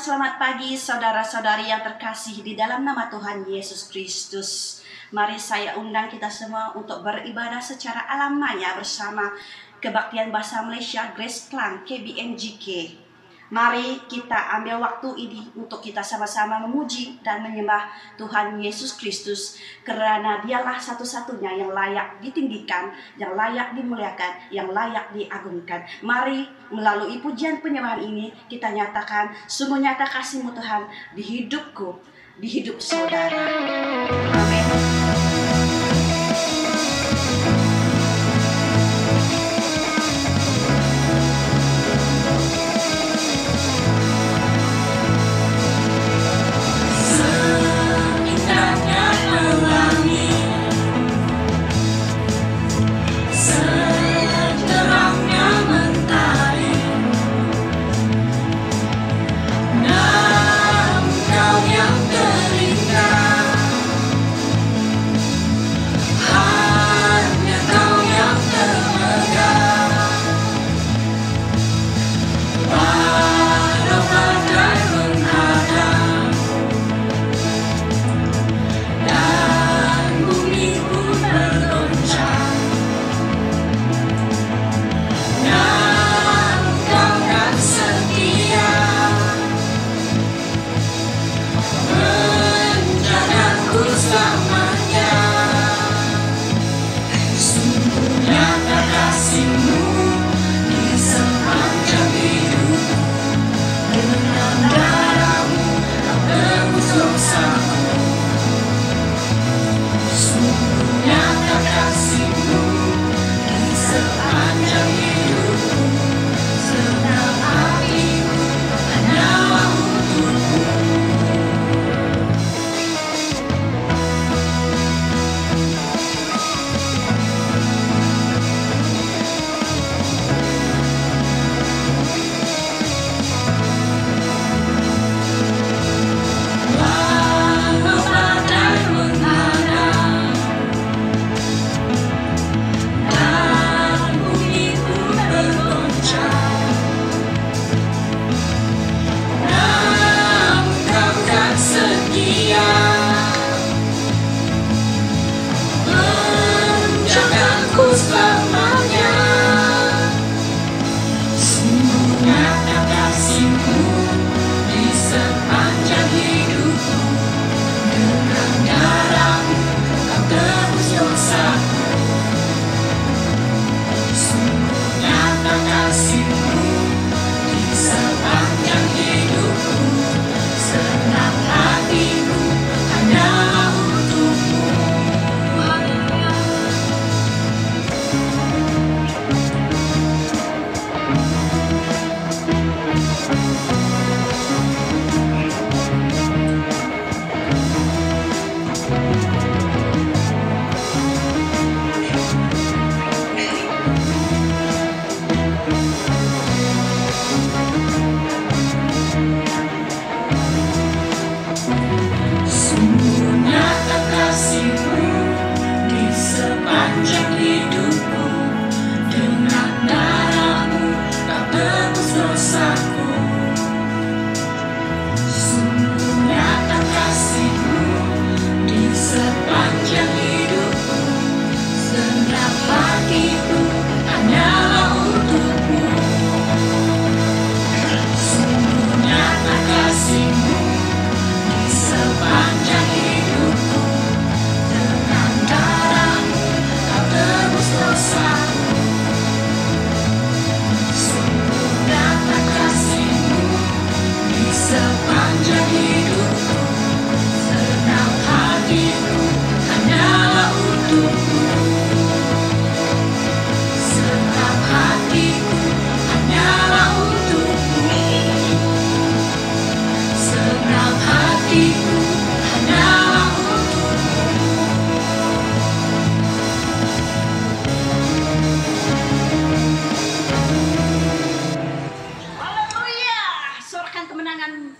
selamat pagi saudara-saudari yang terkasih di dalam nama Tuhan Yesus Kristus. Mari saya undang kita semua untuk beribadah secara alamiah bersama Kebaktian Bahasa Malaysia Grace Klang KBMJK. Mari kita ambil waktu ini untuk kita sama-sama memuji dan menyembah Tuhan Yesus Kristus, karena Dialah satu-satunya yang layak ditinggikan, yang layak dimuliakan, yang layak diagungkan. Mari melalui pujian penyembahan ini kita nyatakan, sungguh nyata kasih-Mu Tuhan di hidupku, di hidup saudara. Amin.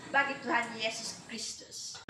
Bagi Tuhan Yesus Kristus.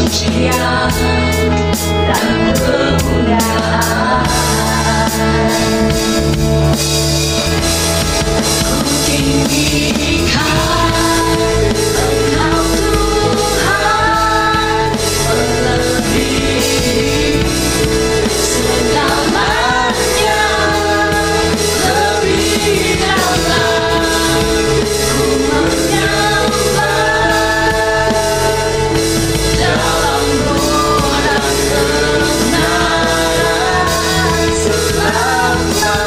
pujian dan kemuliaan. Ku tinggikan Engkau Tuhan, melebihi segalanya, lebih dalam ku menyembah dalam roh dan kebenaran selamanya.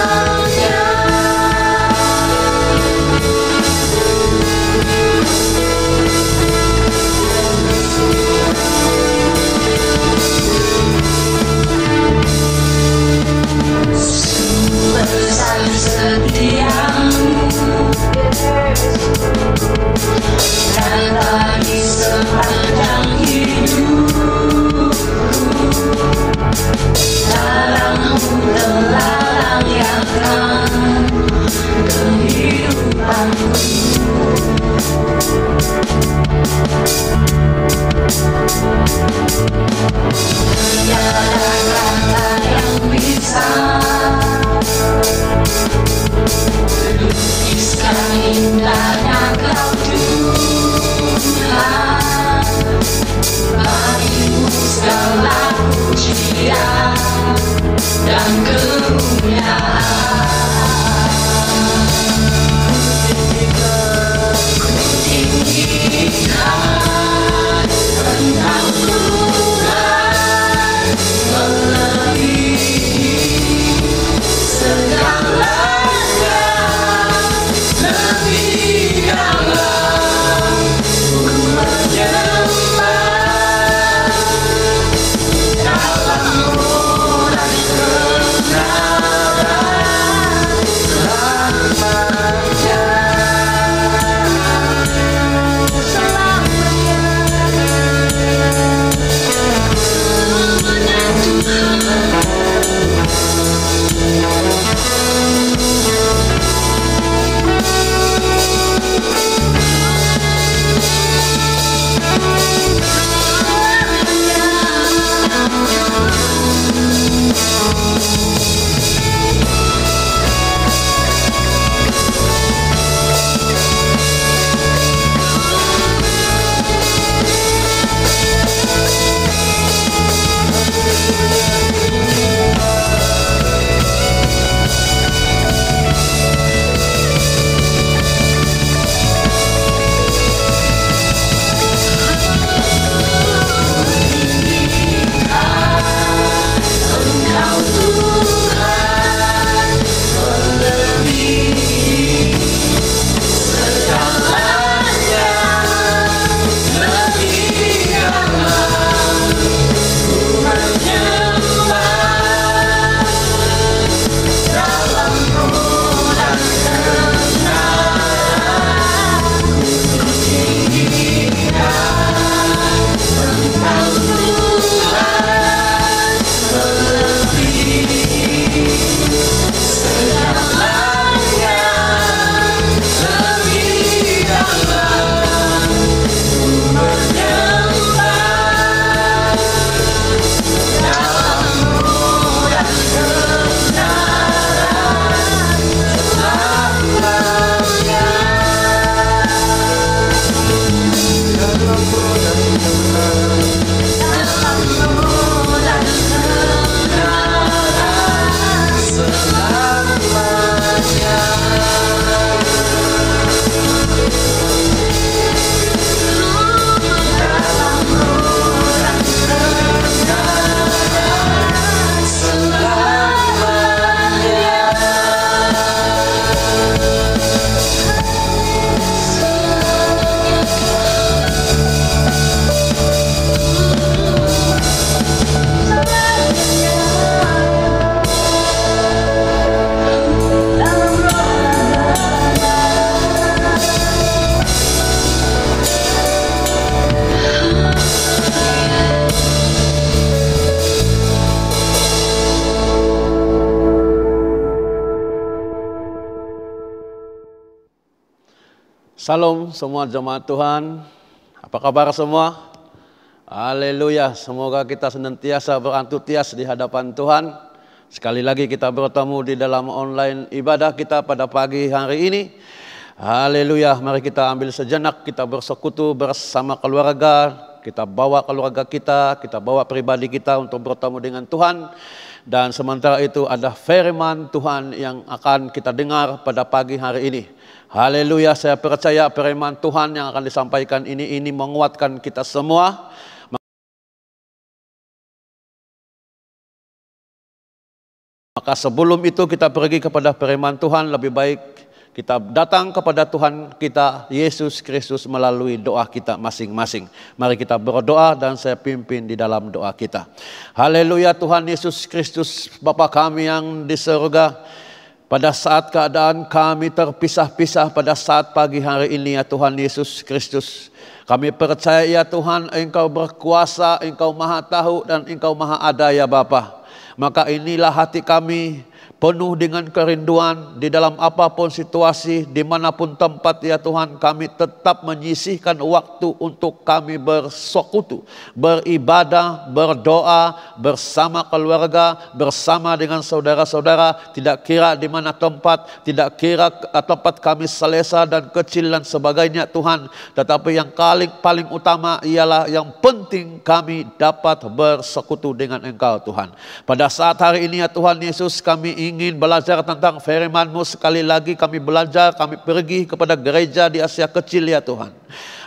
Besar setiamu dan lagi sepanjang hidupku, larangmu telah layankan kehidupanku. Tiada kata yang bisa melukiskan indahnya Kau Tuhan. Bagimu segala pujian dan kemuliaan. Ku tinggikan Engkau Tuhan, melebihi segalanya, lebih dalam ku menyembah dalam roh dan kebenaran selamanya. Selamanya Tuhan. Engkau Tuhan, melebihi segalanya, lebih dalam ku menyembah dalam roh dan kebenaran. Ku tinggikan Engkau Tuhan, melebihi segalanya, lebih dalam ku menyembah dalam roh dan kebenaran selamanya. Dalam roh dan kebenaran selamanya. Dalam roh dan kebenaran selamanya. Salam semua jemaat Tuhan, apa kabar semua? Haleluya, semoga kita senantiasa berantusias di hadapan Tuhan. Sekali lagi kita bertemu di dalam online ibadah kita pada pagi hari ini. Haleluya, mari kita ambil sejenak, kita bersekutu bersama keluarga, kita bawa keluarga kita bawa pribadi kita untuk bertemu dengan Tuhan. Dan sementara itu ada firman Tuhan yang akan kita dengar pada pagi hari ini. Haleluya, saya percaya firman Tuhan yang akan disampaikan ini menguatkan kita semua. Maka sebelum itu kita pergi kepada firman Tuhan, lebih baik kita datang kepada Tuhan kita Yesus Kristus melalui doa kita masing-masing. Mari kita berdoa dan saya pimpin di dalam doa kita. Haleluya, Tuhan Yesus Kristus, Bapa kami yang di surga, pada saat keadaan kami terpisah-pisah pada saat pagi hari ini ya Tuhan Yesus Kristus, kami percaya ya Tuhan Engkau berkuasa, Engkau maha tahu dan Engkau maha ada ya Bapa. Maka inilah hati kami penuh dengan kerinduan di dalam apapun situasi, dimanapun tempat ya Tuhan, kami tetap menyisihkan waktu untuk kami bersekutu, beribadah, berdoa bersama keluarga, bersama dengan saudara-saudara, tidak kira di mana tempat, tidak kira tempat kami selesa dan kecil dan sebagainya Tuhan, tetapi yang paling utama ialah yang penting kami dapat bersekutu dengan Engkau Tuhan. Pada saat hari ini ya Tuhan Yesus, kami ingin belajar tentang firman-Mu. Sekali lagi kami belajar, kami pergi kepada gereja di Asia Kecil ya Tuhan.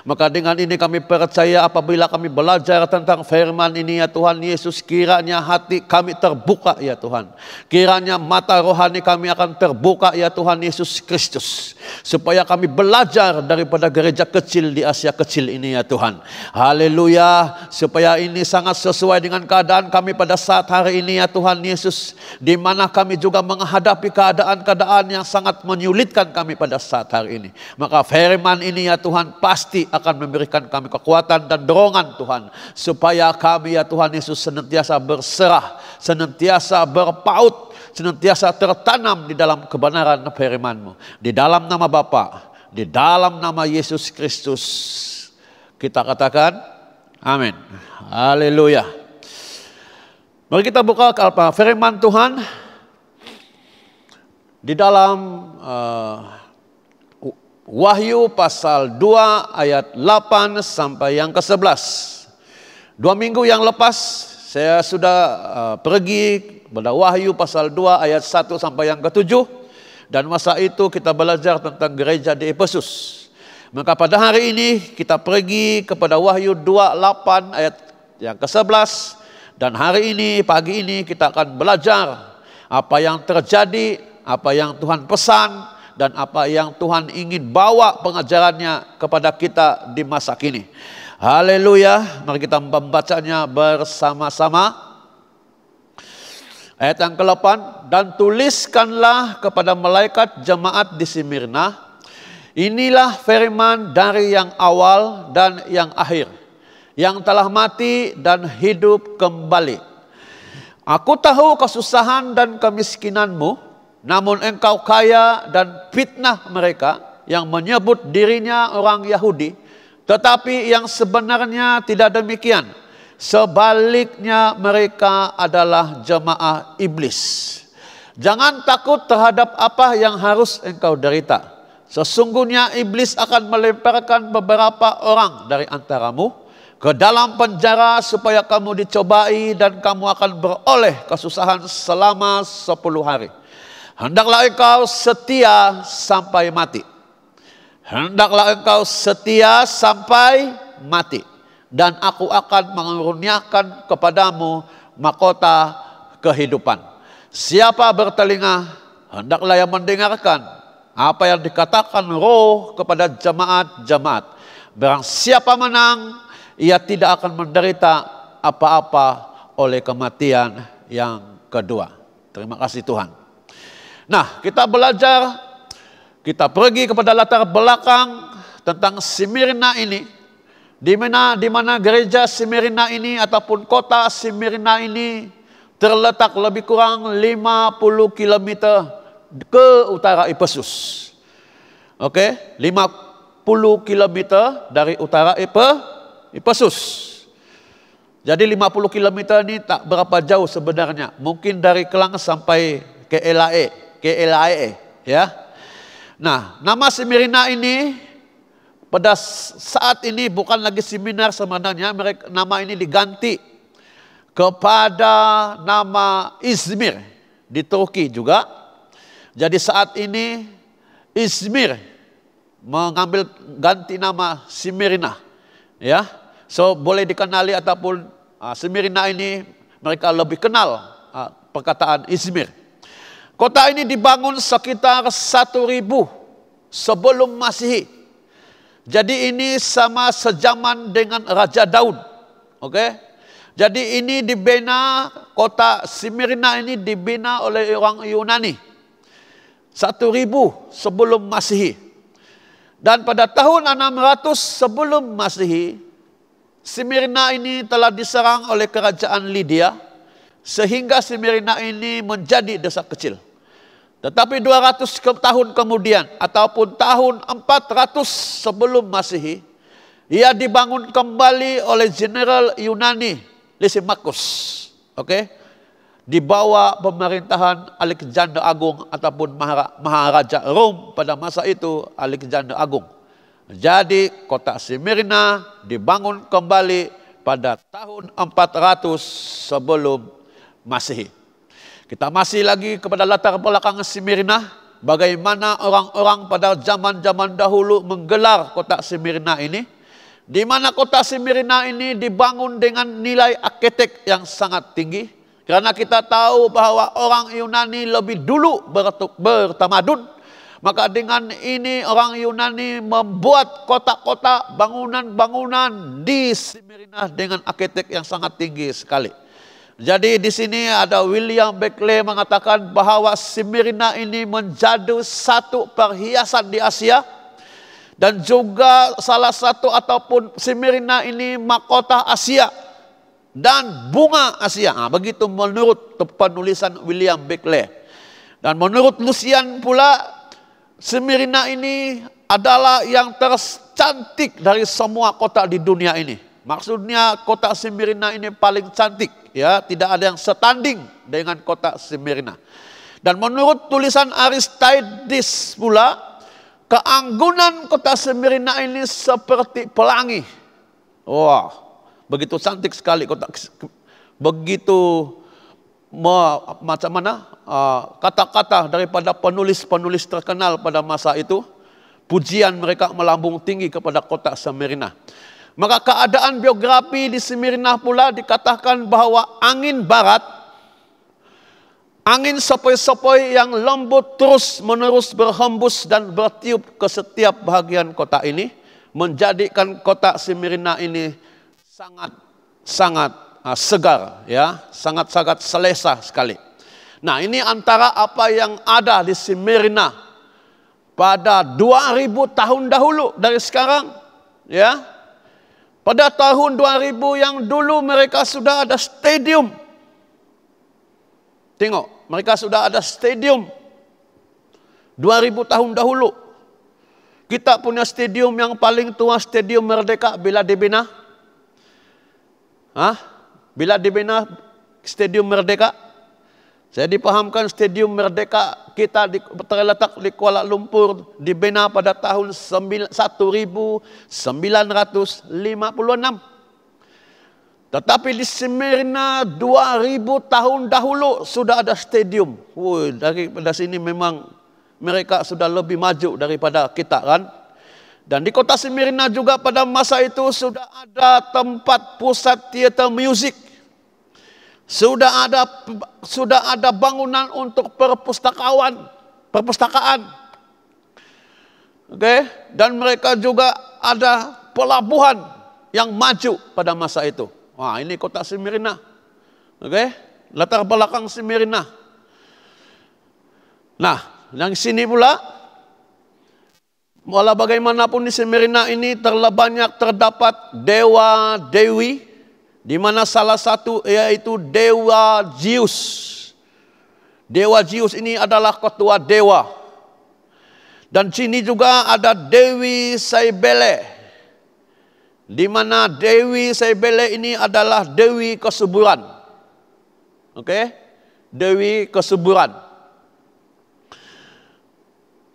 Maka dengan ini kami percaya apabila kami belajar tentang firman ini ya Tuhan Yesus, kiranya hati kami terbuka ya Tuhan. Kiranya mata rohani kami akan terbuka ya Tuhan Yesus Kristus. Supaya kami belajar daripada gereja kecil di Asia Kecil ini ya Tuhan. Haleluya. Supaya ini sangat sesuai dengan keadaan kami pada saat hari ini ya Tuhan Yesus. Di mana kami juga menghadapi keadaan-keadaan yang sangat menyulitkan kami pada saat hari ini. Maka firman ini ya Tuhan pasti akan memberikan kami kekuatan dan dorongan Tuhan. Supaya kami ya Tuhan Yesus senantiasa berserah, senantiasa berpaut, senantiasa tertanam di dalam kebenaran firman-Mu. Di dalam nama Bapa, di dalam nama Yesus Kristus, kita katakan amin. Haleluya. Mari kita buka firman Tuhan di dalam Wahyu pasal 2 ayat 8 sampai yang ke-11. 2 minggu yang lepas saya sudah pergi pada Wahyu pasal 2 ayat 1 sampai yang ke-7. Dan masa itu kita belajar tentang gereja di Efesus. Maka pada hari ini kita pergi kepada Wahyu 2:8 ayat yang ke-11. Dan hari ini, pagi ini kita akan belajar apa yang terjadi, apa yang Tuhan pesan, dan apa yang Tuhan ingin bawa pengajarannya kepada kita di masa kini. Haleluya, mari kita membacanya bersama-sama. Ayat yang ke-8, dan tuliskanlah kepada malaikat jemaat di Smyrna, inilah firman dari yang awal dan yang akhir, yang telah mati dan hidup kembali. Aku tahu kesusahan dan kemiskinanmu, namun engkau kaya, dan fitnah mereka yang menyebut dirinya orang Yahudi, tetapi yang sebenarnya tidak demikian. Sebaliknya mereka adalah jemaah iblis. Jangan takut terhadap apa yang harus engkau derita. Sesungguhnya iblis akan melemparkan beberapa orang dari antaramu ke dalam penjara supaya kamu dicobai dan kamu akan beroleh kesusahan selama 10 hari. Hendaklah engkau setia sampai mati. Hendaklah engkau setia sampai mati. Dan aku akan mengaruniakan kepadamu mahkota kehidupan. Siapa bertelinga, hendaklah yang mendengarkan apa yang dikatakan Roh kepada jemaat-jemaat. Barang siapa menang, ia tidak akan menderita apa-apa oleh kematian yang kedua. Terima kasih Tuhan. Nah, kita belajar, kita pergi kepada latar belakang tentang Smyrna ini. Di mana gereja Smyrna ini ataupun kota Smyrna ini terletak lebih kurang 50 km ke utara Efesus. Oke, 50 km dari utara Efesus. Jadi 50 km ini tak berapa jauh sebenarnya. Mungkin dari Kelang sampai ke LAE, ya. Nah, nama Smyrna ini pada saat ini bukan lagi seminar sebenarnya, nama ini diganti kepada nama Izmir di Turki juga. Jadi saat ini Izmir mengambil ganti nama Smyrna, ya. So boleh dikenali ataupun Smyrna ini mereka lebih kenal perkataan Izmir. Kota ini dibangun sekitar 1000 sebelum Masehi. Jadi ini sama sejaman dengan Raja Daud. Oke? Jadi ini dibina, kota Smyrna ini dibina oleh orang Yunani 1000 sebelum Masehi. Dan pada tahun 600 sebelum Masehi, Smyrna ini telah diserang oleh kerajaan Lydia, sehingga Smyrna ini menjadi desa kecil. Tetapi 200 tahun kemudian, ataupun tahun 400 sebelum Masehi, ia dibangun kembali oleh Jenderal Yunani Lysimachus. Oke? Di bawah pemerintahan Alexander Agung ataupun Maharaja Rom pada masa itu, Alexander Agung. Jadi kota Smyrna dibangun kembali pada tahun 400 sebelum Masehi. Kita masih lagi kepada latar belakang Smyrna, bagaimana orang-orang pada zaman-zaman dahulu menggelar kota Smyrna ini, di mana kota Smyrna ini dibangun dengan nilai arsitek yang sangat tinggi, karena kita tahu bahwa orang Yunani lebih dulu bertamadun. Maka dengan ini orang Yunani membuat kota-kota, bangunan-bangunan di Smyrna dengan arsitek yang sangat tinggi sekali. Jadi di sini ada William Beckley mengatakan bahwa Smyrna ini menjadi satu perhiasan di Asia. Dan juga salah satu ataupun Smyrna ini mahkota Asia dan bunga Asia. Nah, begitu menurut penulisan William Beckley. Dan menurut Lucian pula, Smyrna ini adalah yang tercantik dari semua kota di dunia ini. Maksudnya kota Smyrna ini paling cantik, ya, tidak ada yang setanding dengan kota Smyrna. Dan menurut tulisan Aristides pula, keanggunan kota Smyrna ini seperti pelangi. Wah, begitu cantik sekali kota, begitu macam mana kata-kata daripada penulis-penulis terkenal pada masa itu, pujian mereka melambung tinggi kepada kota Smyrna. Maka keadaan biografi di Smyrna pula dikatakan bahwa angin barat, angin sepoi-sepoi yang lembut terus-menerus berhembus dan bertiup ke setiap bahagian kota ini, menjadikan kota Smyrna ini sangat segar, ya, sangat-sangat selesa sekali. Nah, ini antara apa yang ada di Smyrna pada 2000 tahun dahulu dari sekarang, ya. Pada tahun 2000 yang dulu mereka sudah ada stadium. Tengok, mereka sudah ada stadium 2000 tahun dahulu. Kita punya stadium yang paling tua, Stadium Merdeka, bila dibina. Bila dibina Stadium Merdeka? Saya dipahamkan Stadium Merdeka kita terletak di Kuala Lumpur, dibina pada tahun 1956. Tetapi di Smyrna 2000 tahun dahulu sudah ada stadium. Daripada sini memang mereka sudah lebih maju daripada kita, kan? Dan di kota Smyrna juga pada masa itu sudah ada tempat pusat teater musik. Sudah ada bangunan untuk perpustakaan. Oke, dan mereka juga ada pelabuhan yang maju pada masa itu. Wah, ini kota Smyrna. Oke, latar belakang Smyrna. Nah, yang sini pula, walau bagaimanapun di Smyrna ini terdapat dewa dewi, di mana salah satu yaitu dewa Zeus. Dewa Zeus ini adalah ketua dewa. Dan sini juga ada Dewi Cybele. di mana Dewi Cybele ini adalah Dewi kesuburan. Oke? Dewi kesuburan.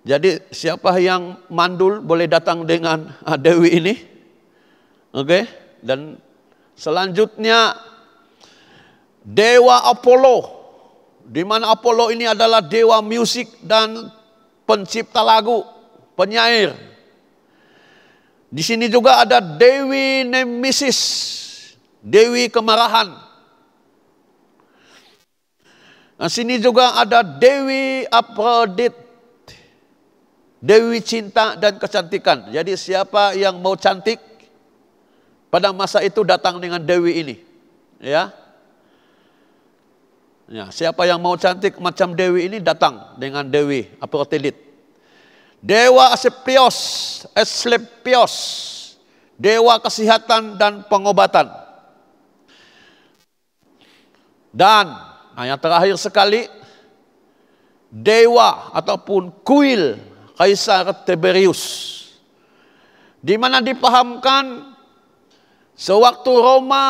Jadi siapa yang mandul boleh datang dengan Dewi ini. Oke? Dan selanjutnya Dewa Apollo. Di mana Apollo ini adalah dewa musik dan pencipta lagu, penyair. Di sini juga ada Dewi Nemesis, Dewi kemarahan. Di sini juga ada Dewi Aphrodite, Dewi cinta dan kecantikan. Jadi siapa yang mau cantik pada masa itu datang dengan Dewi ini, ya. Ya, siapa yang mau cantik macam Dewi ini datang dengan Dewi Aphrodite. Dewa Asclepios, dewa kesehatan dan pengobatan. Dan yang terakhir sekali, dewa ataupun kuil Kaisar Tiberius. Di mana dipahamkan sewaktu Roma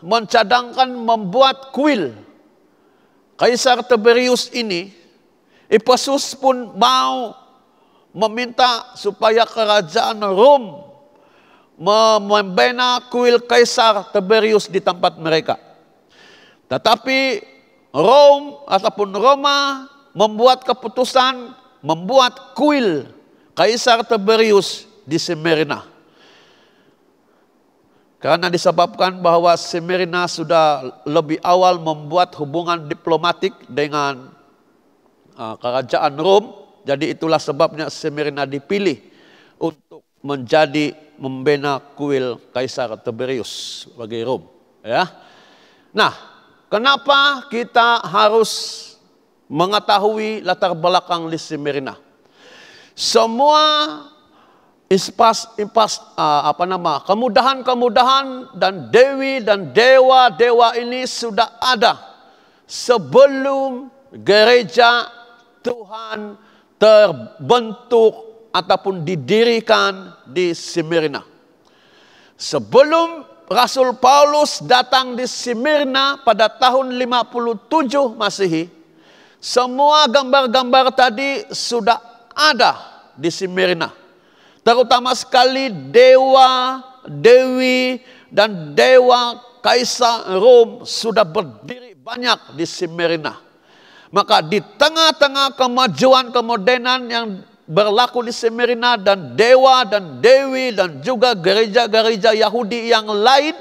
mencadangkan membuat kuil Kaisar Tiberius ini, Ephesus pun mau meminta supaya kerajaan Rom membina kuil Kaisar Tiberius di tempat mereka. Tetapi Roma membuat keputusan membuat kuil Kaisar Tiberius di Smyrna. Karena disebabkan bahwa Smyrna sudah lebih awal membuat hubungan diplomatik dengan kerajaan Rom. Jadi itulah sebabnya Smyrna dipilih untuk membina kuil Kaisar Tiberius bagi Rom. Ya. Nah, kenapa kita harus mengetahui latar belakang di Smyrna? Semua kemudahan-kemudahan dan dewi dan dewa-dewa ini sudah ada sebelum gereja Tuhan terbentuk ataupun didirikan di Smyrna. Sebelum Rasul Paulus datang di Smyrna pada tahun 57 Masehi, semua gambar-gambar tadi sudah ada di Smyrna. Terutama sekali dewa, dewi, dan dewa Kaisar Rom sudah berdiri banyak di Smyrna. Maka di tengah-tengah kemajuan kemodernan yang berlaku di Smyrna dan dewa dan dewi dan juga gereja-gereja Yahudi yang lain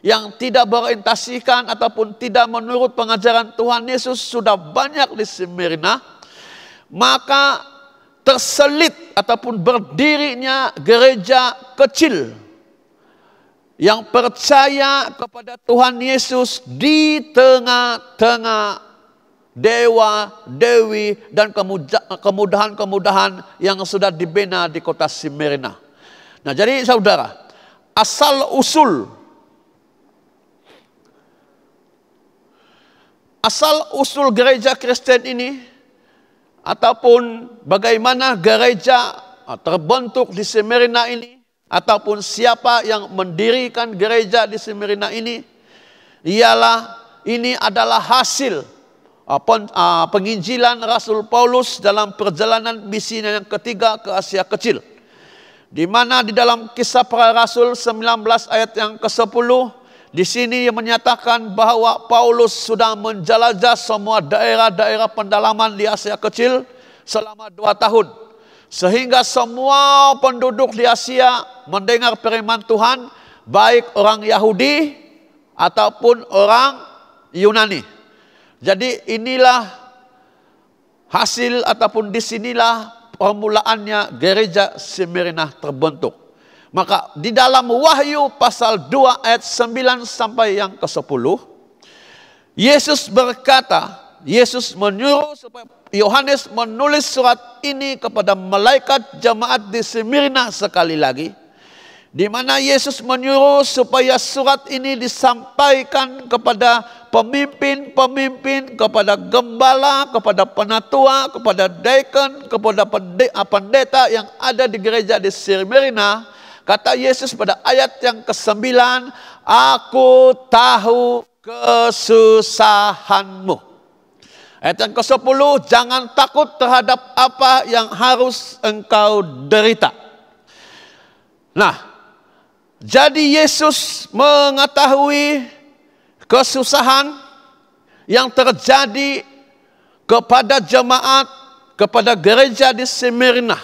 yang tidak berorientasikan ataupun tidak menurut pengajaran Tuhan Yesus sudah banyak di Smyrna, maka terselit ataupun berdirinya gereja kecil yang percaya kepada Tuhan Yesus di tengah-tengah dewa, dewi, dan kemudahan-kemudahan yang sudah dibina di kota Smyrna. Nah, jadi saudara, asal-usul gereja Kristen ini ataupun bagaimana gereja terbentuk di Smyrna ini, ataupun siapa yang mendirikan gereja di Smyrna ini, ini adalah hasil penginjilan Rasul Paulus dalam perjalanan misinya yang ketiga ke Asia Kecil. Di mana di dalam Kisah Para Rasul 19 ayat yang ke-10, di sini menyatakan bahwa Paulus sudah menjelajah semua daerah-daerah pendalaman di Asia Kecil selama 2 tahun. Sehingga semua penduduk di Asia mendengar firman Tuhan, baik orang Yahudi ataupun orang Yunani. Jadi inilah hasil ataupun disinilah permulaannya gereja Smyrna terbentuk. Maka di dalam Wahyu pasal 2 ayat 9 sampai yang ke-10, Yesus berkata, Yesus menyuruh supaya Yohanes menulis surat ini kepada malaikat jemaat di Smyrna sekali lagi, di mana Yesus menyuruh supaya surat ini disampaikan kepada pemimpin-pemimpin, kepada gembala, kepada penatua, kepada deacon, kepada pendeta yang ada di gereja di Smyrna. Kata Yesus pada ayat yang ke-9, aku tahu kesusahanmu. Ayat yang ke-10, jangan takut terhadap apa yang harus engkau derita. Nah, jadi Yesus mengetahui kesusahan yang terjadi kepada jemaat, kepada gereja di Smyrna.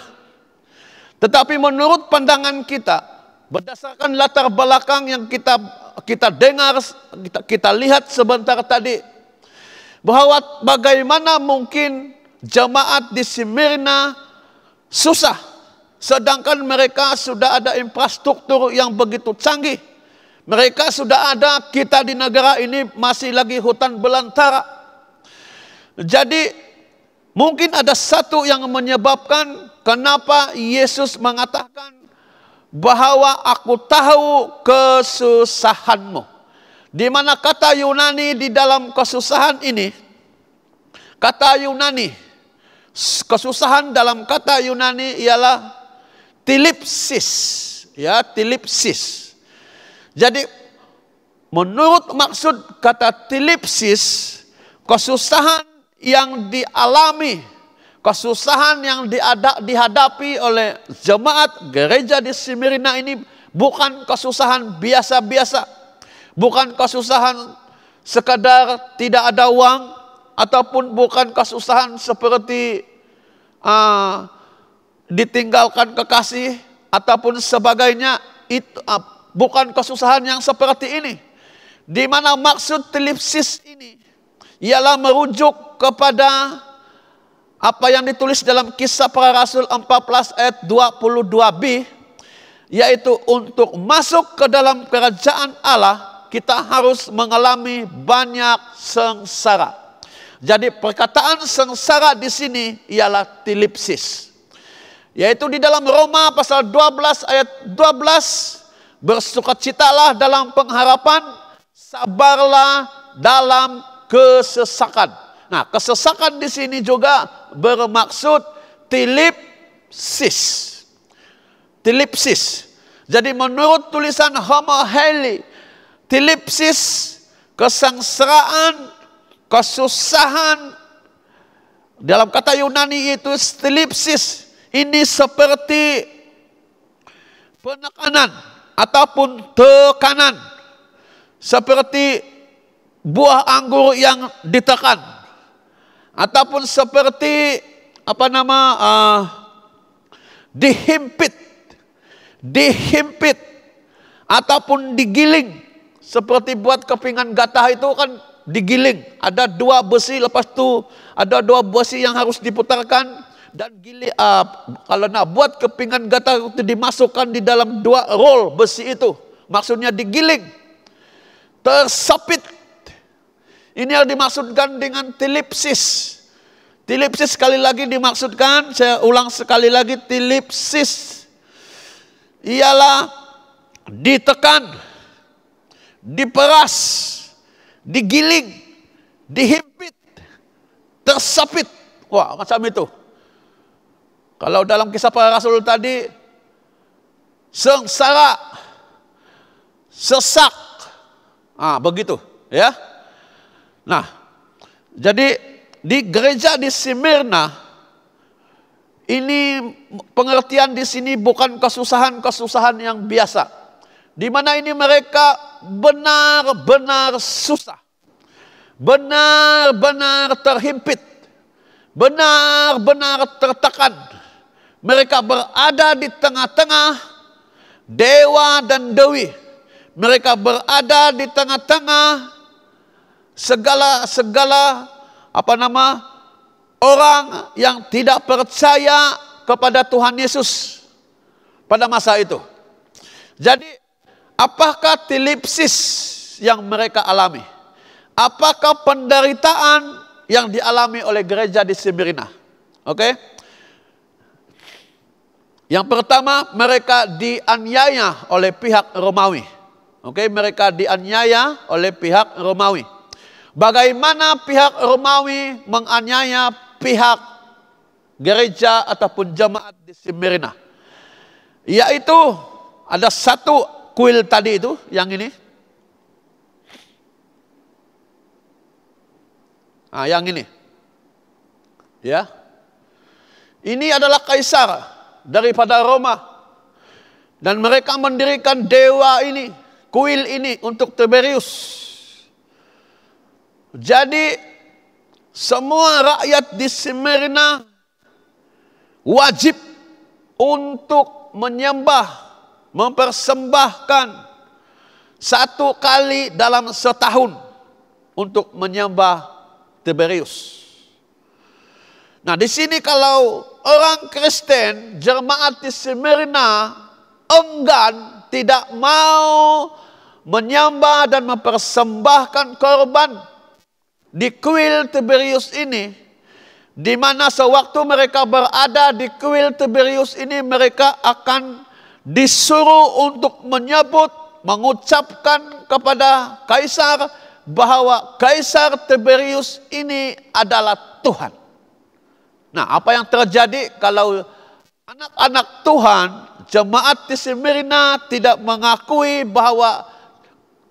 Tetapi menurut pandangan kita, berdasarkan latar belakang yang kita dengar, kita lihat sebentar tadi, bahwa bagaimana mungkin jemaat di Smyrna susah, sedangkan mereka sudah ada infrastruktur yang begitu canggih. Mereka sudah ada, kita di negara ini masih lagi hutan belantara. Jadi mungkin ada satu yang menyebabkan kenapa Yesus mengatakan bahwa aku tahu kesusahanmu. Di mana kata Yunani di dalam kesusahan ini, kata Yunani, kesusahan dalam kata Yunani ialah tilipsis, ya, tilipsis. Jadi menurut maksud kata tilipsis, kesusahan yang dialami, kesusahan yang dihadapi oleh jemaat gereja di Smyrna ini bukan kesusahan biasa-biasa. Bukan kesusahan sekadar tidak ada uang, ataupun bukan kesusahan seperti ditinggalkan kekasih ataupun sebagainya. Itu bukan kesusahan yang seperti ini. Di mana maksud tilipsis ini ialah merujuk kepada apa yang ditulis dalam Kisah Para Rasul 14 ayat 22b, yaitu untuk masuk ke dalam kerajaan Allah kita harus mengalami banyak sengsara. Jadi perkataan sengsara di sini ialah tilipsis. Yaitu di dalam Roma pasal 12 ayat 12, bersukacitalah dalam pengharapan, sabarlah dalam kesesakan. Nah, kesesakan di sini juga bermaksud tilipsis. Tilipsis. Jadi menurut tulisan Homo Heli, tilipsis, kesengsaraan, kesusahan, dalam kata Yunani itu tilipsis, ini seperti penekanan ataupun tekanan, seperti buah anggur yang ditekan, ataupun seperti dihimpit, ataupun digiling. Seperti buat kepingan gatah itu kan digiling. Ada dua besi, lepas itu ada dua besi yang harus diputarkan. Dan kalau nak buat kepingan gatah itu dimasukkan di dalam dua roll besi itu. Maksudnya digiling. Tersapit. Ini yang dimaksudkan dengan tilipsis. Tilipsis sekali lagi dimaksudkan, saya ulang sekali lagi, tilipsis ialah ditekan, diperas, digiling, dihimpit, tersapit. Wah, macam itu. Kalau dalam Kisah Para Rasul tadi, sengsara, sesak, begitu, ya. Nah, jadi di gereja di Smyrna, ini pengertian di sini bukan kesusahan-kesusahan yang biasa. Di mana ini mereka benar-benar susah, benar-benar terhimpit, benar-benar tertekan. Mereka berada di tengah-tengah dewa dan dewi. Mereka berada di tengah-tengah segala orang yang tidak percaya kepada Tuhan Yesus pada masa itu. Jadi apakah tilipsis yang mereka alami? Apakah penderitaan yang dialami oleh gereja di Smyrna? Oke? Yang pertama, mereka dianiaya oleh pihak Romawi. Oke, mereka dianiaya oleh pihak Romawi. Bagaimana pihak Romawi menganiaya pihak gereja ataupun jemaat di Smyrna? Yaitu Ada satu kuil tadi itu, yang ini. Nah, yang ini. Ya. Ini adalah kaisar daripada Roma. Dan mereka mendirikan dewa ini, kuil ini untuk Tiberius. Jadi semua rakyat di Smyrna wajib untuk menyembah, mempersembahkan satu kali dalam setahun untuk menyembah Tiberius. Nah, di sini kalau orang Kristen, jemaat di Smyrna enggan, tidak mau menyembah dan mempersembahkan korban di kuil Tiberius ini, di mana sewaktu mereka berada di kuil Tiberius ini, mereka akan disuruh untuk menyebut, mengucapkan kepada kaisar bahwa Kaisar Tiberius ini adalah Tuhan. Nah, apa yang terjadi kalau anak-anak Tuhan, jemaat di Smyrna tidak mengakui bahwa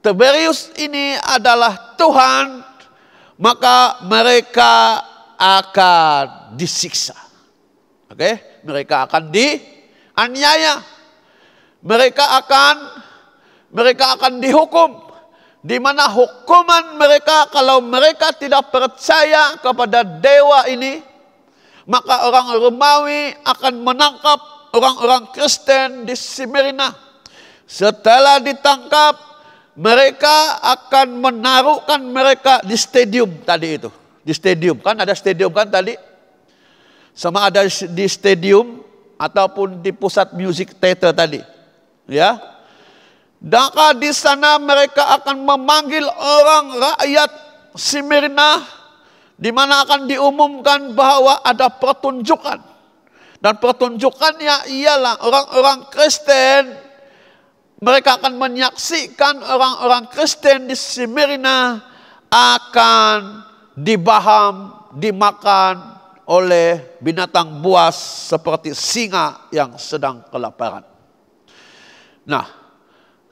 Tiberius ini adalah Tuhan, maka mereka akan disiksa. Oke, mereka akan dianiaya. Mereka akan dihukum. Di mana hukuman mereka kalau mereka tidak percaya kepada dewa ini, maka orang Romawi akan menangkap orang-orang Kristen di Smyrna. Setelah ditangkap, mereka akan menaruhkan mereka di stadium tadi itu. Di stadium, kan ada stadium kan tadi? Sama ada di stadium ataupun di pusat music theater tadi. Ya. Maka di sana mereka akan memanggil orang rakyat Smyrna, di mana akan diumumkan bahwa ada pertunjukan. Dan pertunjukannya ialah orang-orang Kristen. Mereka akan menyaksikan orang-orang Kristen di Smyrna akan dimakan oleh binatang buas seperti singa yang sedang kelaparan. Nah,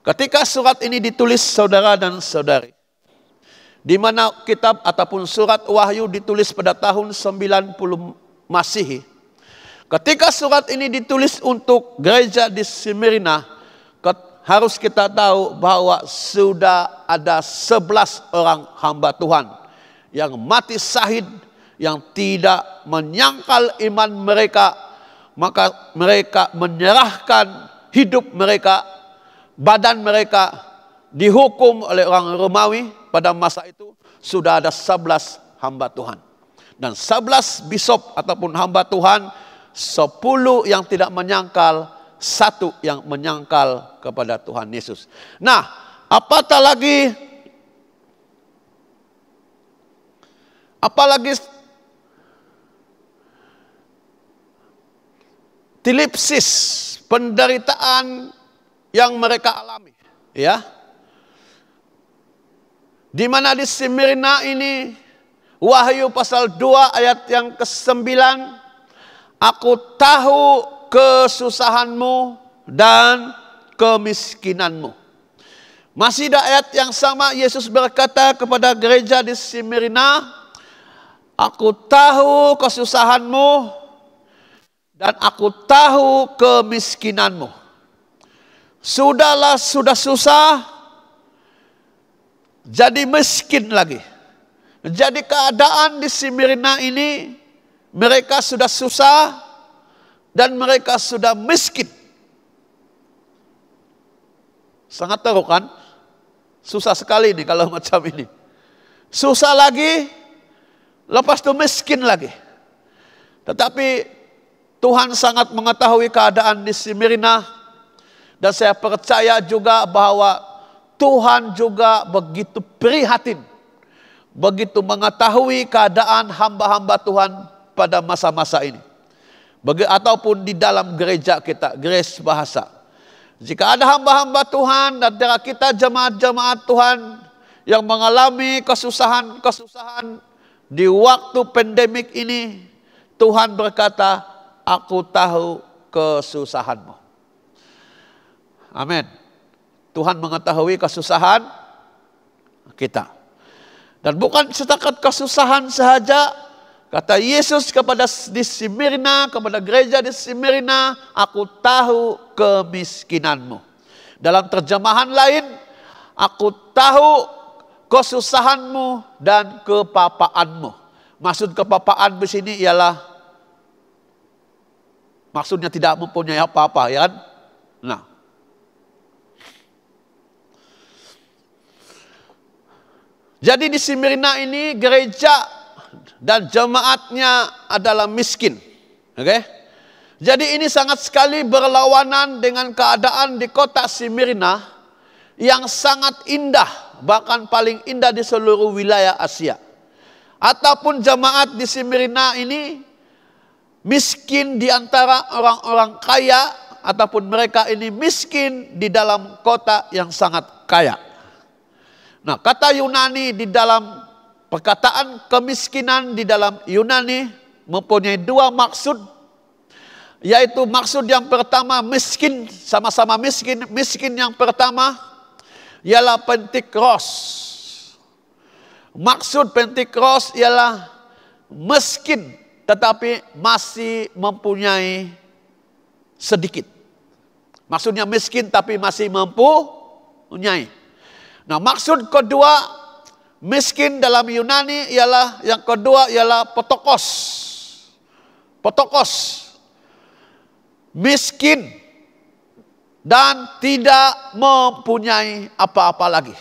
ketika surat ini ditulis saudara dan saudari, di mana kitab ataupun surat Wahyu ditulis pada tahun 90 Masehi. Ketika surat ini ditulis untuk gereja di Smyrna, harus kita tahu bahwa sudah ada 11 orang hamba Tuhan yang mati syahid, yang tidak menyangkal iman mereka, maka mereka menyerahkan hidup mereka, badan mereka dihukum oleh orang Romawi. Pada masa itu sudah ada 11 hamba Tuhan. Dan 11 bisop ataupun hamba Tuhan, 10 yang tidak menyangkal, 1 yang menyangkal kepada Tuhan Yesus. Nah, apatah lagi tilipsis, penderitaan yang mereka alami, ya. Di mana di Smyrna ini, Wahyu pasal 2 ayat yang ke-9, aku tahu kesusahanmu dan kemiskinanmu. Masih di ayat yang sama Yesus berkata kepada gereja di Smyrna, aku tahu kesusahanmu dan aku tahu kemiskinanmu. Sudah susah, jadi miskin lagi. Jadi keadaan di Smyrna ini, mereka sudah susah dan mereka sudah miskin. Sangat teruk kan? Susah sekali nih kalau macam ini. Susah lagi, lepas itu miskin lagi. Tetapi Tuhan sangat mengetahui keadaan di Smyrna. Dan saya percaya juga bahwa Tuhan juga begitu prihatin, begitu mengetahui keadaan hamba-hamba Tuhan pada masa-masa ini. Ataupun di dalam gereja kita, Grace Bahasa. Jika ada hamba-hamba Tuhan dan antara kita jemaat-jemaat Tuhan yang mengalami kesusahan-kesusahan di waktu pandemik ini, Tuhan berkata, aku tahu kesusahanmu. Amin. Tuhan mengetahui kesusahan kita. Dan bukan setakat kesusahan sahaja, kata Yesus kepada di Smyrna, kepada gereja di Smyrna, aku tahu kemiskinanmu. Dalam terjemahan lain, aku tahu kesusahanmu dan kepapaanmu. Maksud kepapaan di sini ialah maksudnya tidak mempunyai apa-apa, ya kan? Nah, jadi di Smyrna ini gereja dan jemaatnya adalah miskin. Oke? Jadi ini sangat sekali berlawanan dengan keadaan di kota Smyrna yang sangat indah, bahkan paling indah di seluruh wilayah Asia. Ataupun jemaat di Smyrna ini miskin di antara orang-orang kaya, ataupun mereka ini miskin di dalam kota yang sangat kaya. Nah, kata Yunani di dalam perkataan kemiskinan di dalam Yunani mempunyai dua maksud, yaitu maksud yang pertama miskin, sama-sama miskin. Miskin yang pertama ialah Pentikros. Maksud Pentikros ialah miskin tetapi masih mempunyai sedikit. Maksudnya miskin tapi masih mempunyai. Nah, maksud kedua miskin dalam Yunani ialah, yang kedua ialah potokos. Potokos. Miskin dan tidak mempunyai apa-apa lagi.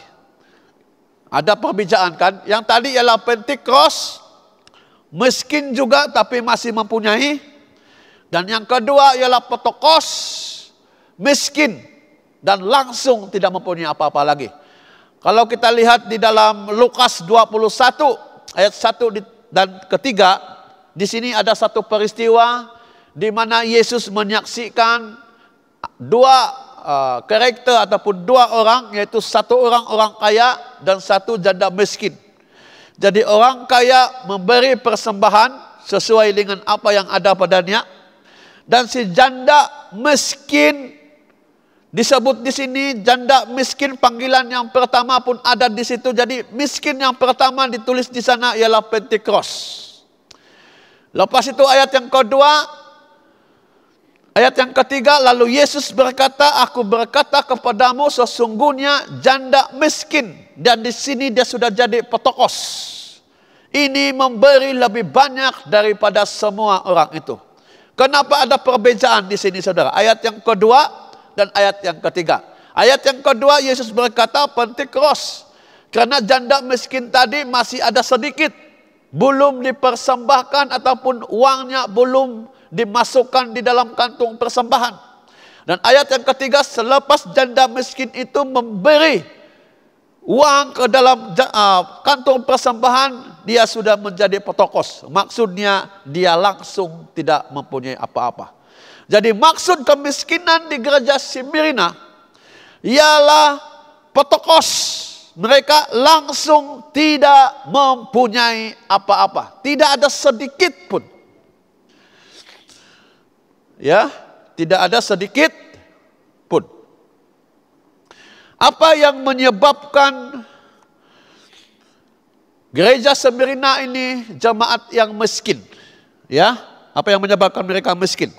Ada perbedaan kan? Yang tadi ialah Pentikros, miskin juga tapi masih mempunyai. Dan yang kedua ialah potokos, miskin dan langsung tidak mempunyai apa-apa lagi. Kalau kita lihat di dalam Lukas 21 ayat 1 dan ketiga, di sini ada satu peristiwa di mana Yesus menyaksikan dua karakter ataupun dua orang, yaitu satu orang kaya dan satu janda miskin. Jadi orang kaya memberi persembahan sesuai dengan apa yang ada padanya, dan si janda miskin disebut di sini janda miskin, panggilan yang pertama pun ada di situ. Jadi miskin yang pertama ditulis di sana ialah Pentikros. Lepas itu ayat yang kedua, ayat yang ketiga, lalu Yesus berkata, aku berkata kepadamu sesungguhnya janda miskin, dan di sini dia sudah jadi potokos, ini memberi lebih banyak daripada semua orang itu. Kenapa ada perbedaan di sini, saudara? Ayat yang kedua dan ayat yang ketiga. Ayat yang kedua Yesus berkata Pentikros, karena janda miskin tadi masih ada sedikit, belum dipersembahkan ataupun uangnya belum dimasukkan di dalam kantung persembahan. Dan ayat yang ketiga, selepas janda miskin itu memberi uang ke dalam kantung persembahan, dia sudah menjadi potokos. Maksudnya dia langsung tidak mempunyai apa-apa. Jadi maksud kemiskinan di gereja Smyrna ialah potokos. Mereka langsung tidak mempunyai apa-apa. Tidak ada sedikit pun. Ya, tidak ada sedikit pun. Apa yang menyebabkan gereja Smyrna ini jemaat yang miskin? Ya, apa yang menyebabkan mereka miskin?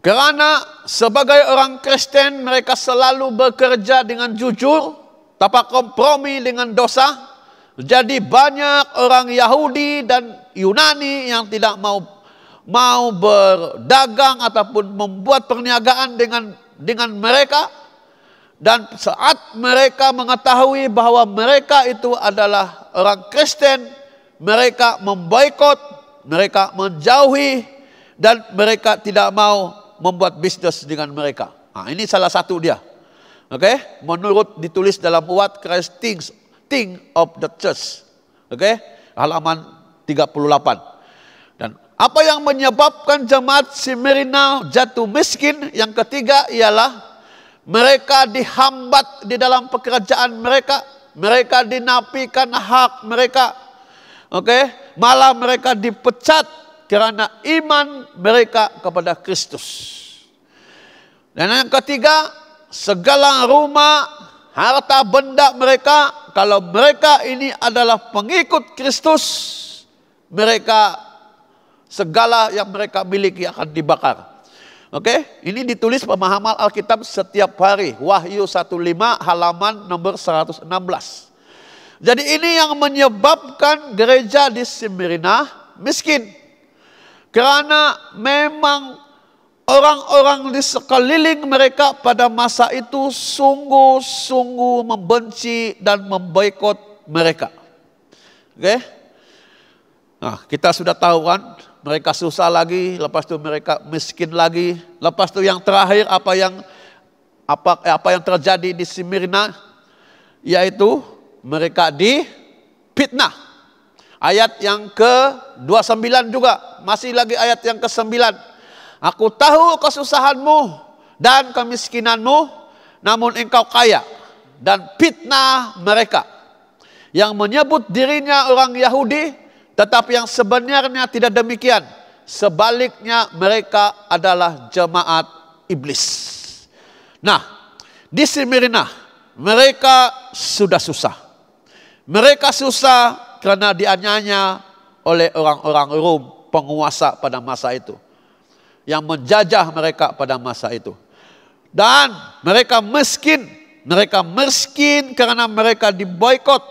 Karena sebagai orang Kristen mereka selalu bekerja dengan jujur, tanpa kompromi dengan dosa. Jadi banyak orang Yahudi dan Yunani yang tidak mau berdagang ataupun membuat perniagaan dengan mereka. Dan saat mereka mengetahui bahwa mereka itu adalah orang Kristen, mereka memboikot, mereka menjauhi, dan mereka tidak mau membuat bisnis dengan mereka. Nah, ini salah satu dia. Oke, menurut ditulis dalam What Christ Think of the Church. Oke, halaman 38. Dan apa yang menyebabkan jemaat Smyrna jatuh miskin? Yang ketiga ialah mereka dihambat di dalam pekerjaan mereka. Mereka dinafikan hak mereka. Oke, malah mereka dipecat, karena iman mereka kepada Kristus. Dan yang ketiga, segala rumah, harta benda mereka, kalau mereka ini adalah pengikut Kristus, mereka segala yang mereka miliki akan dibakar. Oke, ini ditulis pemahaman Alkitab setiap hari, Wahyu 15 halaman nomor 116. Jadi ini yang menyebabkan gereja di Smyrna miskin. Karena memang orang-orang di sekeliling mereka pada masa itu sungguh-sungguh membenci dan memboikot mereka. Oke? Nah, kita sudah tahu kan, mereka susah lagi, lepas itu mereka miskin lagi. Lepas itu yang terakhir apa yang terjadi di Smyrna, yaitu mereka difitnah. Ayat yang ke-29 juga, masih lagi ayat yang ke-9. Aku tahu kesusahanmu dan kemiskinanmu, namun engkau kaya. Dan fitnah mereka yang menyebut dirinya orang Yahudi, tetapi yang sebenarnya tidak demikian. Sebaliknya mereka adalah jemaat iblis. Nah, di Smyrna mereka sudah susah. Mereka susah karena dianiaya oleh orang-orang Rom, penguasa pada masa itu, yang menjajah mereka pada masa itu. Dan mereka miskin. Mereka miskin karena mereka diboikot.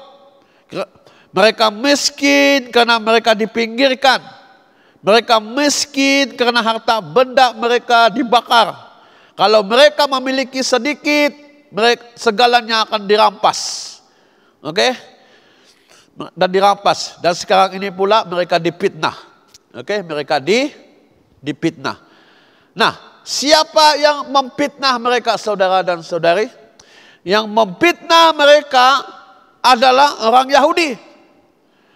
Mereka miskin karena mereka dipinggirkan. Mereka miskin karena harta benda mereka dibakar. Kalau mereka memiliki sedikit, segalanya akan dirampas. Oke? Dan dirampas. Dan sekarang ini pula mereka difitnah. Oke? Mereka difitnah. Nah, siapa yang memfitnah mereka, saudara dan saudari? Yang memfitnah mereka adalah orang Yahudi.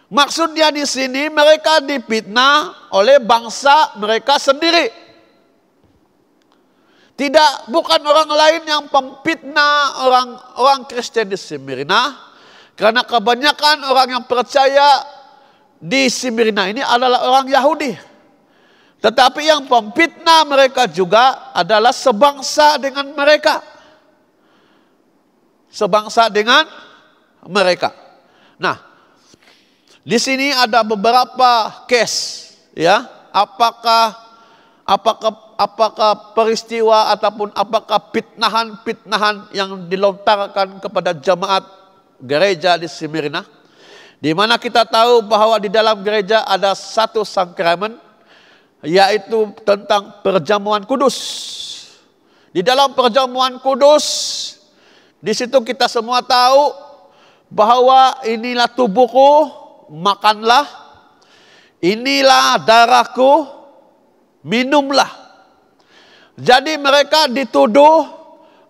Maksudnya di sini mereka difitnah oleh bangsa mereka sendiri. Tidak, bukan orang lain yang memfitnah orang Kristen di Smyrna. Karena kebanyakan orang yang percaya di Smyrna ini adalah orang Yahudi. Tetapi yang memfitnah mereka juga adalah sebangsa dengan mereka. Sebangsa dengan mereka. Nah, di sini ada beberapa case, ya. Apakah peristiwa ataupun apakah fitnahan-fitnahan yang dilontarkan kepada jemaat gereja di Smyrna, di mana kita tahu bahwa di dalam gereja ada satu sakramen, yaitu tentang perjamuan kudus. Di dalam perjamuan kudus, di situ kita semua tahu bahwa inilah tubuhku, makanlah. Inilah darahku, minumlah. Jadi mereka dituduh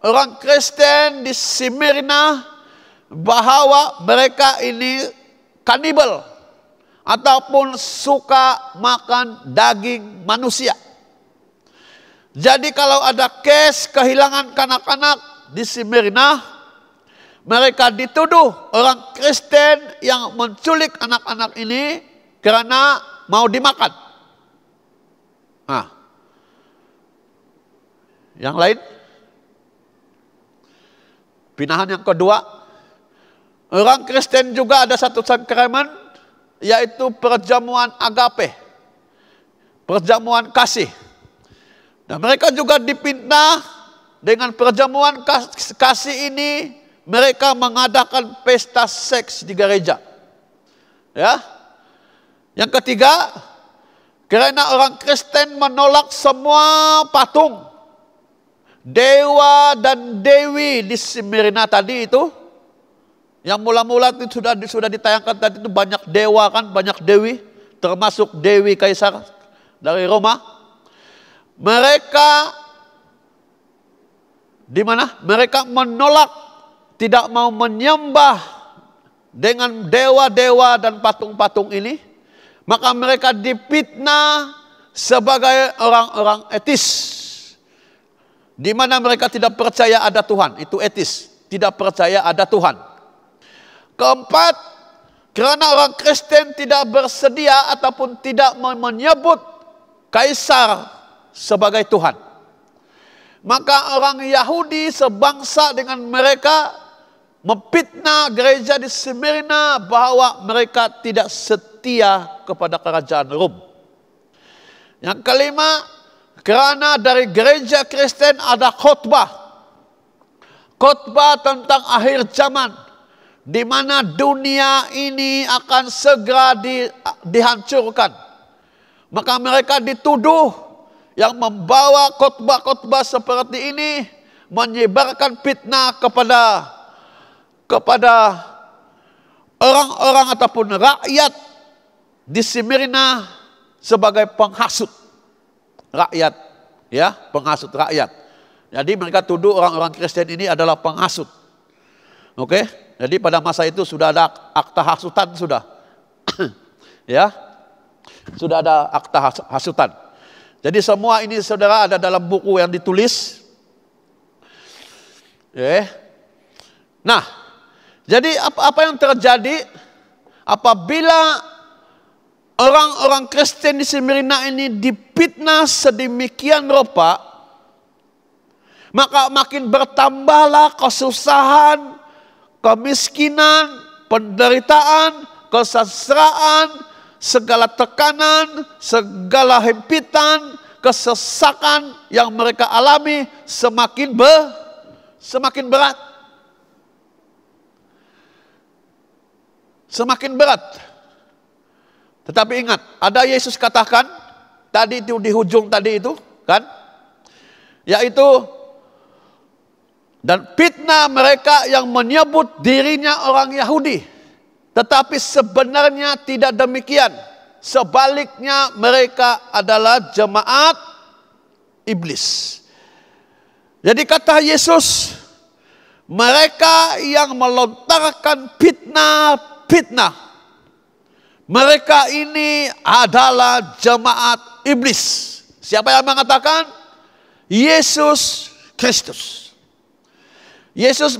orang Kristen di Smyrna bahwa mereka ini kanibal ataupun suka makan daging manusia. Jadi kalau ada case kehilangan kanak-kanak di Smyrna, mereka dituduh orang Kristen yang menculik anak-anak ini karena mau dimakan. Nah, yang lain, pinahan yang kedua, orang Kristen juga ada satu sakramen, yaitu perjamuan agape, perjamuan kasih. Dan mereka juga dipitnah dengan perjamuan kasih ini, mereka mengadakan pesta seks di gereja. Ya. Yang ketiga, karena orang Kristen menolak semua patung, dewa dan dewi di Smyrna tadi itu, yang mula-mula itu sudah ditayangkan tadi itu banyak dewa kan, banyak dewi, termasuk Dewi Kaisar dari Roma. Mereka di mana? Mereka menolak, tidak mau menyembah dengan dewa-dewa dan patung-patung ini. Maka mereka difitnah sebagai orang-orang etis. Di mana mereka tidak percaya ada Tuhan, itu etis, tidak percaya ada Tuhan. Keempat, Karena orang Kristen tidak bersedia ataupun tidak menyebut kaisar sebagai Tuhan. Maka orang Yahudi sebangsa dengan mereka memfitnah gereja di Smyrna bahwa mereka tidak setia kepada kerajaan Rom. Yang kelima, karena dari gereja Kristen ada khotbah. Khotbah tentang akhir zaman, di mana dunia ini akan segera dihancurkan. Maka mereka dituduh yang membawa khotbah-khotbah seperti ini menyebarkan fitnah kepada orang-orang ataupun rakyat di Smyrna sebagai penghasut rakyat, ya, penghasut rakyat. Jadi mereka tuduh orang-orang Kristen ini adalah penghasut. Oke? Jadi pada masa itu sudah ada akta hasutan sudah. Ya. Sudah ada akta hasutan. Jadi semua ini saudara ada dalam buku yang ditulis. Nah, jadi apa yang terjadi apabila orang-orang Kristen di Smyrna ini difitnah sedemikian rupa, maka makin bertambahlah kesusahan, kemiskinan, penderitaan, kesengsaraan, segala tekanan, segala himpitan, kesesakan yang mereka alami semakin berat. Semakin berat. Tetapi ingat, ada Yesus katakan tadi itu di ujung tadi itu, kan? Yaitu dan fitnah mereka yang menyebut dirinya orang Yahudi. Tetapi sebenarnya tidak demikian. Sebaliknya mereka adalah jemaat iblis. Jadi kata Yesus, mereka yang melontarkan fitnah, mereka ini adalah jemaat iblis. Siapa yang mengatakan? Yesus Kristus. Yesus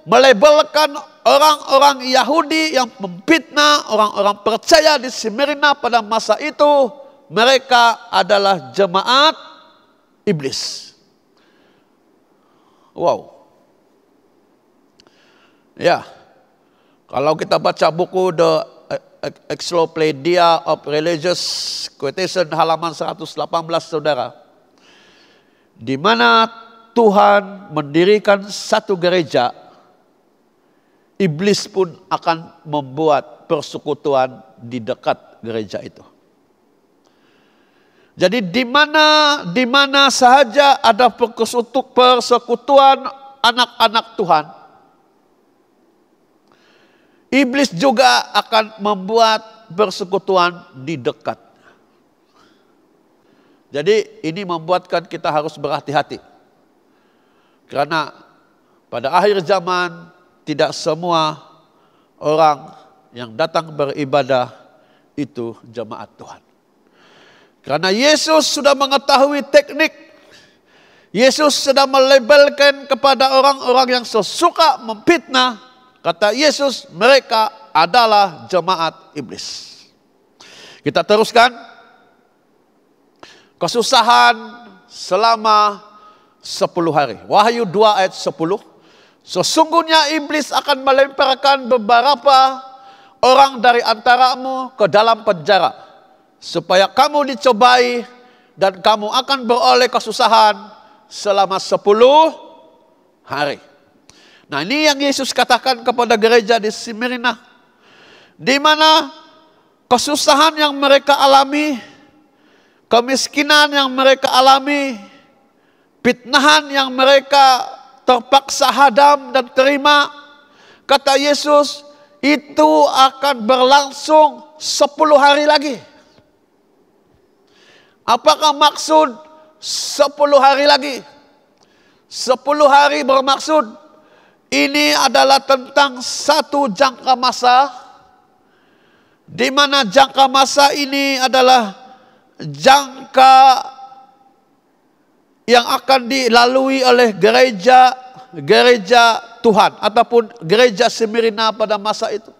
melabelkan orang-orang Yahudi yang memfitnah orang-orang percaya di Smyrna pada masa itu, mereka adalah jemaat iblis. Wow. Ya. Kalau kita baca buku The Encyclopedia of Religious Quotation halaman 118 saudara, di mana Tuhan mendirikan satu gereja, iblis pun akan membuat persekutuan di dekat gereja itu. Jadi di mana sahaja ada persekutuan anak-anak Tuhan, iblis juga akan membuat persekutuan di dekat. Jadi ini membuatkan kita harus berhati-hati. Karena pada akhir zaman tidak semua orang yang datang beribadah itu jemaat Tuhan. Karena Yesus sudah mengetahui teknik. Yesus sudah melabelkan kepada orang-orang yang sesuka memfitnah. Kata Yesus, mereka adalah jemaat iblis. Kita teruskan. Kesusahan selama 10 hari. Wahyu 2 ayat 10. Sesungguhnya iblis akan melemparkan beberapa orang dari antaramu ke dalam penjara, supaya kamu dicobai dan kamu akan beroleh kesusahan selama 10 hari. Nah, ini yang Yesus katakan kepada gereja di Smyrna, di mana kesusahan yang mereka alami, kemiskinan yang mereka alami, fitnahan yang mereka terpaksa hadam dan terima, kata Yesus, itu akan berlangsung 10 hari lagi. Apakah maksud 10 hari lagi? 10 hari bermaksud ini adalah tentang satu jangka masa, di mana jangka masa ini adalah jangka yang akan dilalui oleh gereja Tuhan ataupun gereja Smyrna pada masa itu.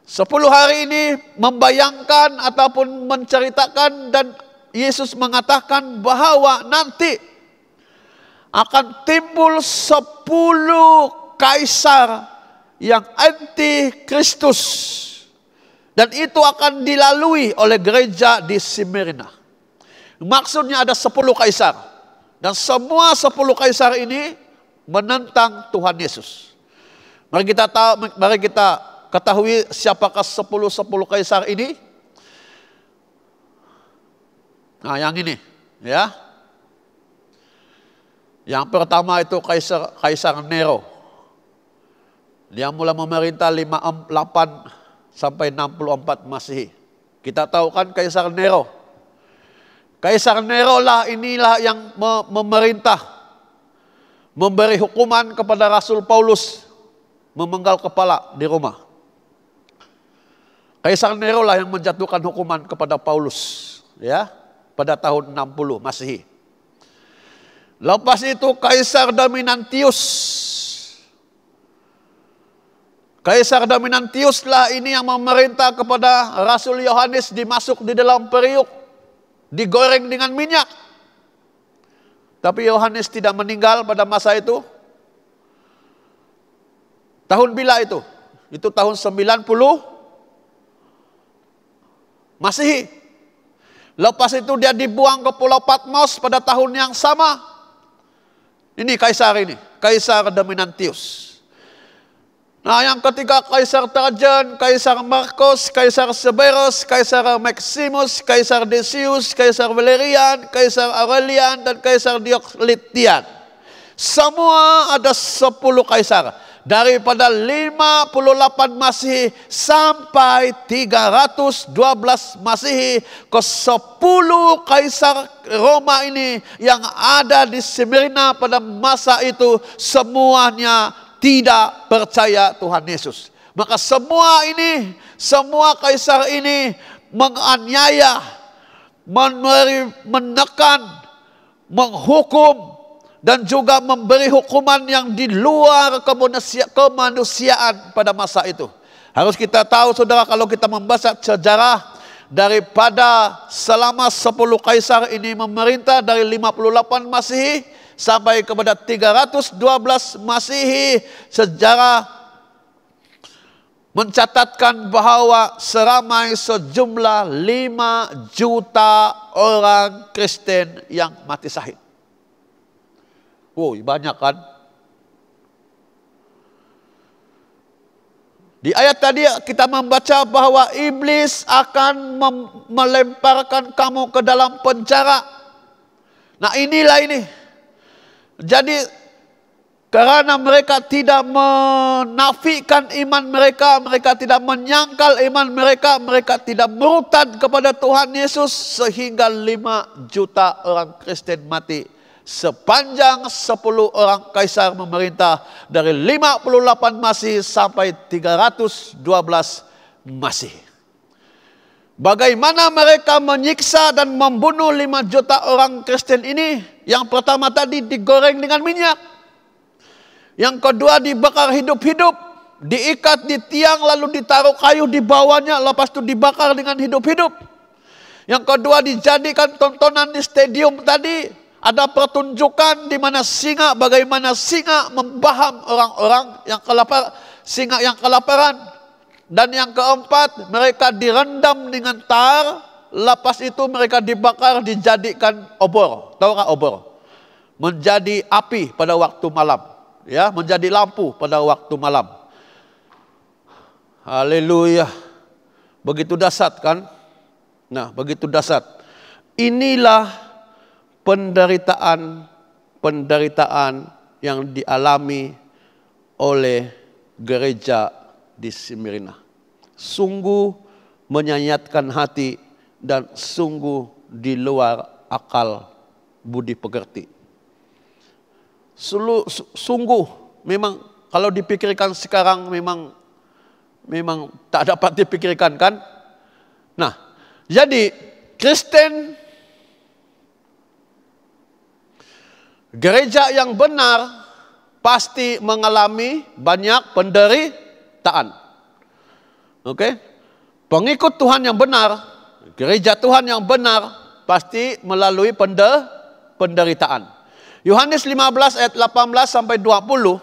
10 hari ini membayangkan ataupun menceritakan, dan Yesus mengatakan bahwa nanti akan timbul 10 kaisar yang anti Kristus. Dan itu akan dilalui oleh gereja di Smyrna. Maksudnya ada 10 kaisar. Dan semua 10 kaisar ini menentang Tuhan Yesus. Mari kita ketahui siapakah 10 kaisar ini. Nah, yang ini, ya. Yang pertama itu Kaisar Nero. Dia mulai memerintah 58 sampai 64 Masehi. Kita tahu kan Kaisar Nero. Kaisar Nero inilah yang memerintah, memberi hukuman kepada Rasul Paulus, memenggal kepala di Roma. Kaisar Nero yang menjatuhkan hukuman kepada Paulus, ya, pada tahun 60 Masehi. Lepas itu Kaisar Dominantius. Kaisar Dominantius ini yang memerintah kepada Rasul Yohanes dimasuk di dalam periuk, digoreng dengan minyak. Tapi Yohanes tidak meninggal pada masa itu. Tahun bila itu? Itu tahun 90 Masehi. Lepas itu dia dibuang ke Pulau Patmos pada tahun yang sama. Ini, Kaisar Dominantius. Nah, yang ketiga Kaisar Trajan, Kaisar Markus, Kaisar Severus, Kaisar Maximus, Kaisar Decius, Kaisar Valerian, Kaisar Aurelian, dan Kaisar Diocletian. Semua ada 10 kaisar. Daripada 58 Masehi sampai 312 Masehi, ke 10 kaisar Roma ini yang ada di Smyrna pada masa itu, semuanya tidak percaya Tuhan Yesus. Maka semua kaisar ini menganiaya, menekan, menghukum, dan juga memberi hukuman yang di luar kemanusiaan pada masa itu. Harus kita tahu, saudara, kalau kita membaca sejarah daripada selama 10 kaisar ini memerintah dari 58 Masehi sampai kepada 312 Masehi, sejarah mencatatkan bahwa seramai sejumlah 5 juta orang Kristen yang mati syahid. Wow, banyak kan? Di ayat tadi kita membaca bahwa iblis akan melemparkan kamu ke dalam penjara. Nah, inilah ini. Jadi karena mereka tidak menafikan iman mereka, mereka tidak menyangkal iman mereka, mereka tidak murtad kepada Tuhan Yesus, sehingga 5 juta orang Kristen mati. Sepanjang 10 orang kaisar memerintah dari 58 Masehi sampai 312 Masehi. Bagaimana mereka menyiksa dan membunuh 5 juta orang Kristen ini? Yang pertama tadi digoreng dengan minyak. Yang kedua dibakar hidup-hidup, diikat di tiang lalu ditaruh kayu di bawahnya, lepas itu dibakar dengan hidup-hidup. Yang kedua dijadikan tontonan di stadium tadi. Ada pertunjukan di mana bagaimana singa membaham orang-orang yang singa yang kelaparan. Dan yang keempat, mereka direndam dengan tar, lepas itu mereka dibakar, dijadikan obor. Tahu nggak obor? Menjadi api pada waktu malam, ya, menjadi lampu pada waktu malam. Haleluya. Begitu dahsyat kan? Nah, begitu dahsyat. Inilah penderitaan yang dialami oleh gereja di Smyrna. Sungguh menyayatkan hati dan sungguh di luar akal budi pekerti. Sungguh memang kalau dipikirkan sekarang memang tak dapat dipikirkan kan? Nah, jadi Kristen, gereja yang benar pasti mengalami banyak penderitaan. Oke? Pengikut Tuhan yang benar, gereja Tuhan yang benar, pasti melalui penderitaan. Yohanes 15 ayat 18 sampai 20.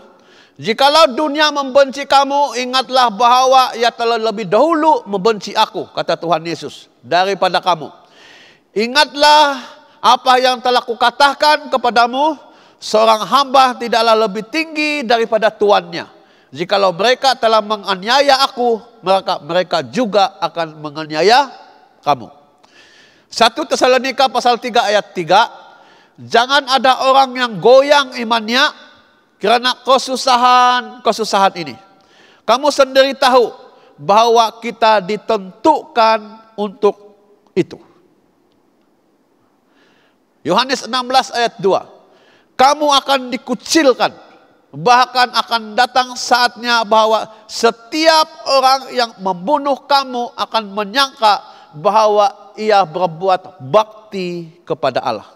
Jikalau dunia membenci kamu, ingatlah bahwa ia telah lebih dahulu membenci aku, kata Tuhan Yesus, daripada kamu. Ingatlah apa yang telah kukatakan kepadamu, seorang hamba tidaklah lebih tinggi daripada tuannya. Jikalau mereka telah menganiaya aku, mereka juga akan menganiaya kamu. 1 Tesalonika pasal 3 ayat 3. Jangan ada orang yang goyang imannya karena kesusahan ini. Kamu sendiri tahu bahwa kita ditentukan untuk itu. Yohanes 16 ayat 2. Kamu akan dikucilkan, bahkan akan datang saatnya bahwa setiap orang yang membunuh kamu akan menyangka bahwa ia berbuat bakti kepada Allah.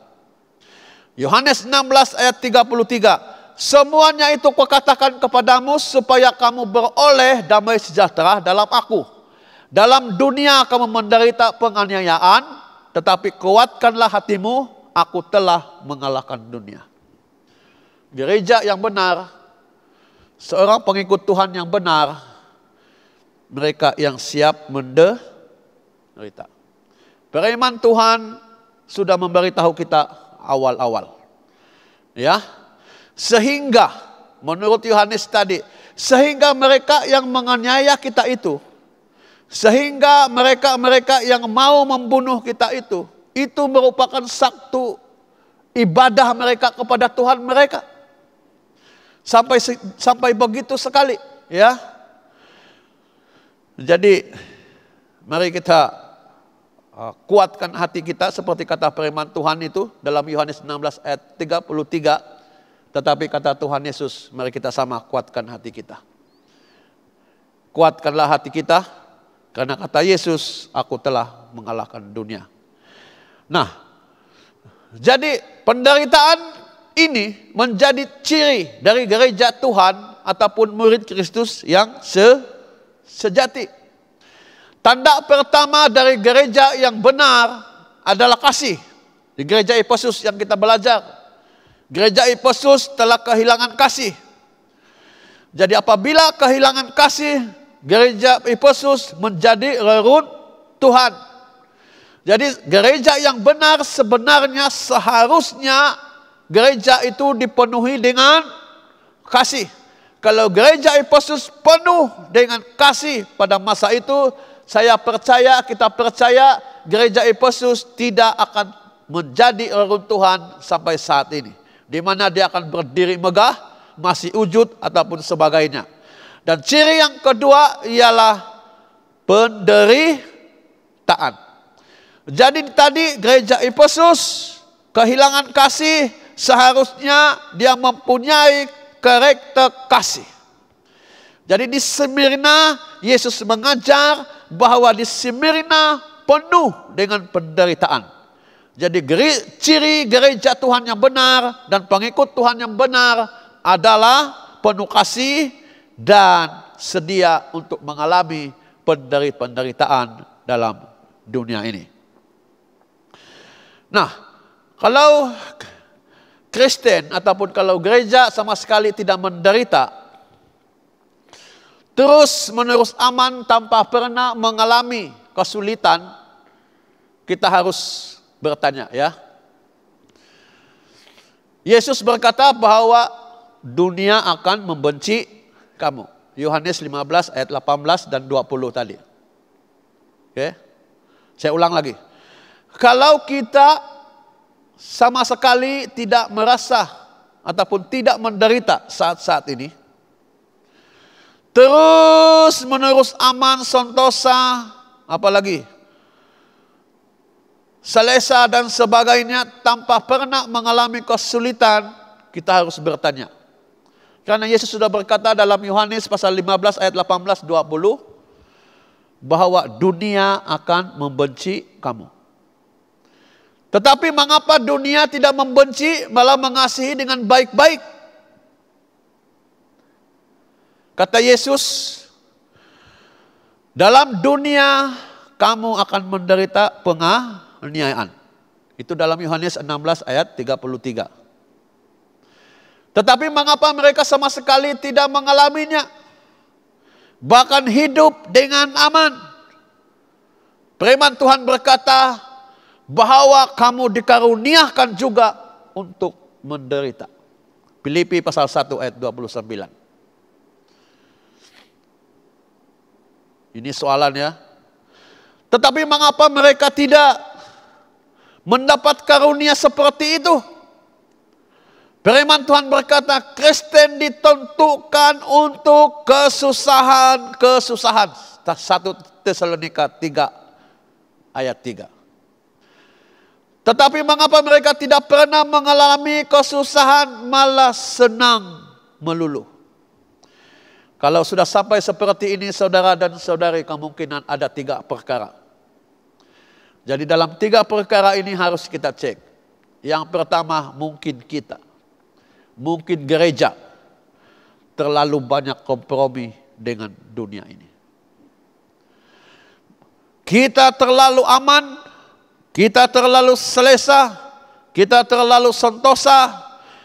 Yohanes 16 ayat 33. Semuanya itu kukatakan kepadamu supaya kamu beroleh damai sejahtera dalam aku. Dalam dunia kamu menderita penganiayaan, tetapi kuatkanlah hatimu, aku telah mengalahkan dunia. Gereja yang benar, seorang pengikut Tuhan yang benar, mereka yang siap menderita. Firman Tuhan sudah memberitahu kita awal-awal. Ya. Sehingga, menurut Yohanes tadi, sehingga mereka yang menganiaya kita itu, sehingga mereka yang mau membunuh kita itu merupakan satu ibadah mereka kepada Tuhan mereka. Sampai begitu sekali, ya. Jadi, mari kita kuatkan hati kita seperti kata firman Tuhan itu dalam Yohanes 16 ayat 33. Tetapi kata Tuhan Yesus, mari kita sama kuatkan hati kita. Kuatkanlah hati kita, karena kata Yesus, aku telah mengalahkan dunia. Nah, jadi penderitaan ini menjadi ciri dari gereja Tuhan ataupun murid Kristus yang sejati. Tanda pertama dari gereja yang benar adalah kasih. Di gereja Efesus yang kita belajar, gereja Efesus telah kehilangan kasih. Jadi apabila kehilangan kasih, gereja Efesus menjadi reruntuhan. Jadi gereja yang benar sebenarnya seharusnya gereja itu dipenuhi dengan kasih. Kalau gereja Efesus penuh dengan kasih pada masa itu, kita percaya gereja Efesus tidak akan menjadi reruntuhan sampai saat ini. Di mana dia akan berdiri megah, masih wujud ataupun sebagainya. Dan ciri yang kedua ialah penderitaan. Jadi tadi gereja Efesus kehilangan kasih, seharusnya dia mempunyai karakter kasih. Jadi di Smyrna Yesus mengajar bahwa di Smyrna penuh dengan penderitaan. Jadi ciri gereja Tuhan yang benar dan pengikut Tuhan yang benar adalah penuh kasih dan sedia untuk mengalami penderitaan dalam dunia ini. Nah, kalau Kristen ataupun kalau gereja sama sekali tidak menderita, terus menerus aman tanpa pernah mengalami kesulitan, kita harus bertanya, ya. Yesus berkata bahwa dunia akan membenci kamu. Yohanes 15 ayat 18 dan 20 tadi. Oke. Saya ulang lagi. Kalau kita sama sekali tidak merasa ataupun tidak menderita saat-saat ini, terus menerus aman, sentosa, apalagi selesa dan sebagainya tanpa pernah mengalami kesulitan, kita harus bertanya. Karena Yesus sudah berkata dalam Yohanes pasal 15 ayat 18-20 bahwa dunia akan membenci kamu. Tetapi mengapa dunia tidak membenci, malah mengasihi dengan baik-baik? Kata Yesus, Dalam dunia kamu akan menderita penganiayaan. Itu dalam Yohanes 16 ayat 33. Tetapi mengapa mereka sama sekali tidak mengalaminya? Bahkan hidup dengan aman. Firman Tuhan berkata bahwa kamu dikaruniakan juga untuk menderita. Filipi pasal 1 ayat 29. Ini soalannya. Tetapi mengapa mereka tidak mendapat karunia seperti itu? Firman Tuhan berkata, Kristen ditentukan untuk kesusahan-kesusahan. 1 Tesalonika 3 ayat 3. Tetapi mengapa mereka tidak pernah mengalami kesusahan, malah senang melulu? Kalau sudah sampai seperti ini saudara dan saudari, kemungkinan ada 3 perkara. Jadi dalam 3 perkara ini harus kita cek. Yang pertama, mungkin kita. Mungkin gereja terlalu banyak kompromi dengan dunia ini. Kita terlalu aman, kita terlalu selesa, kita terlalu sentosa,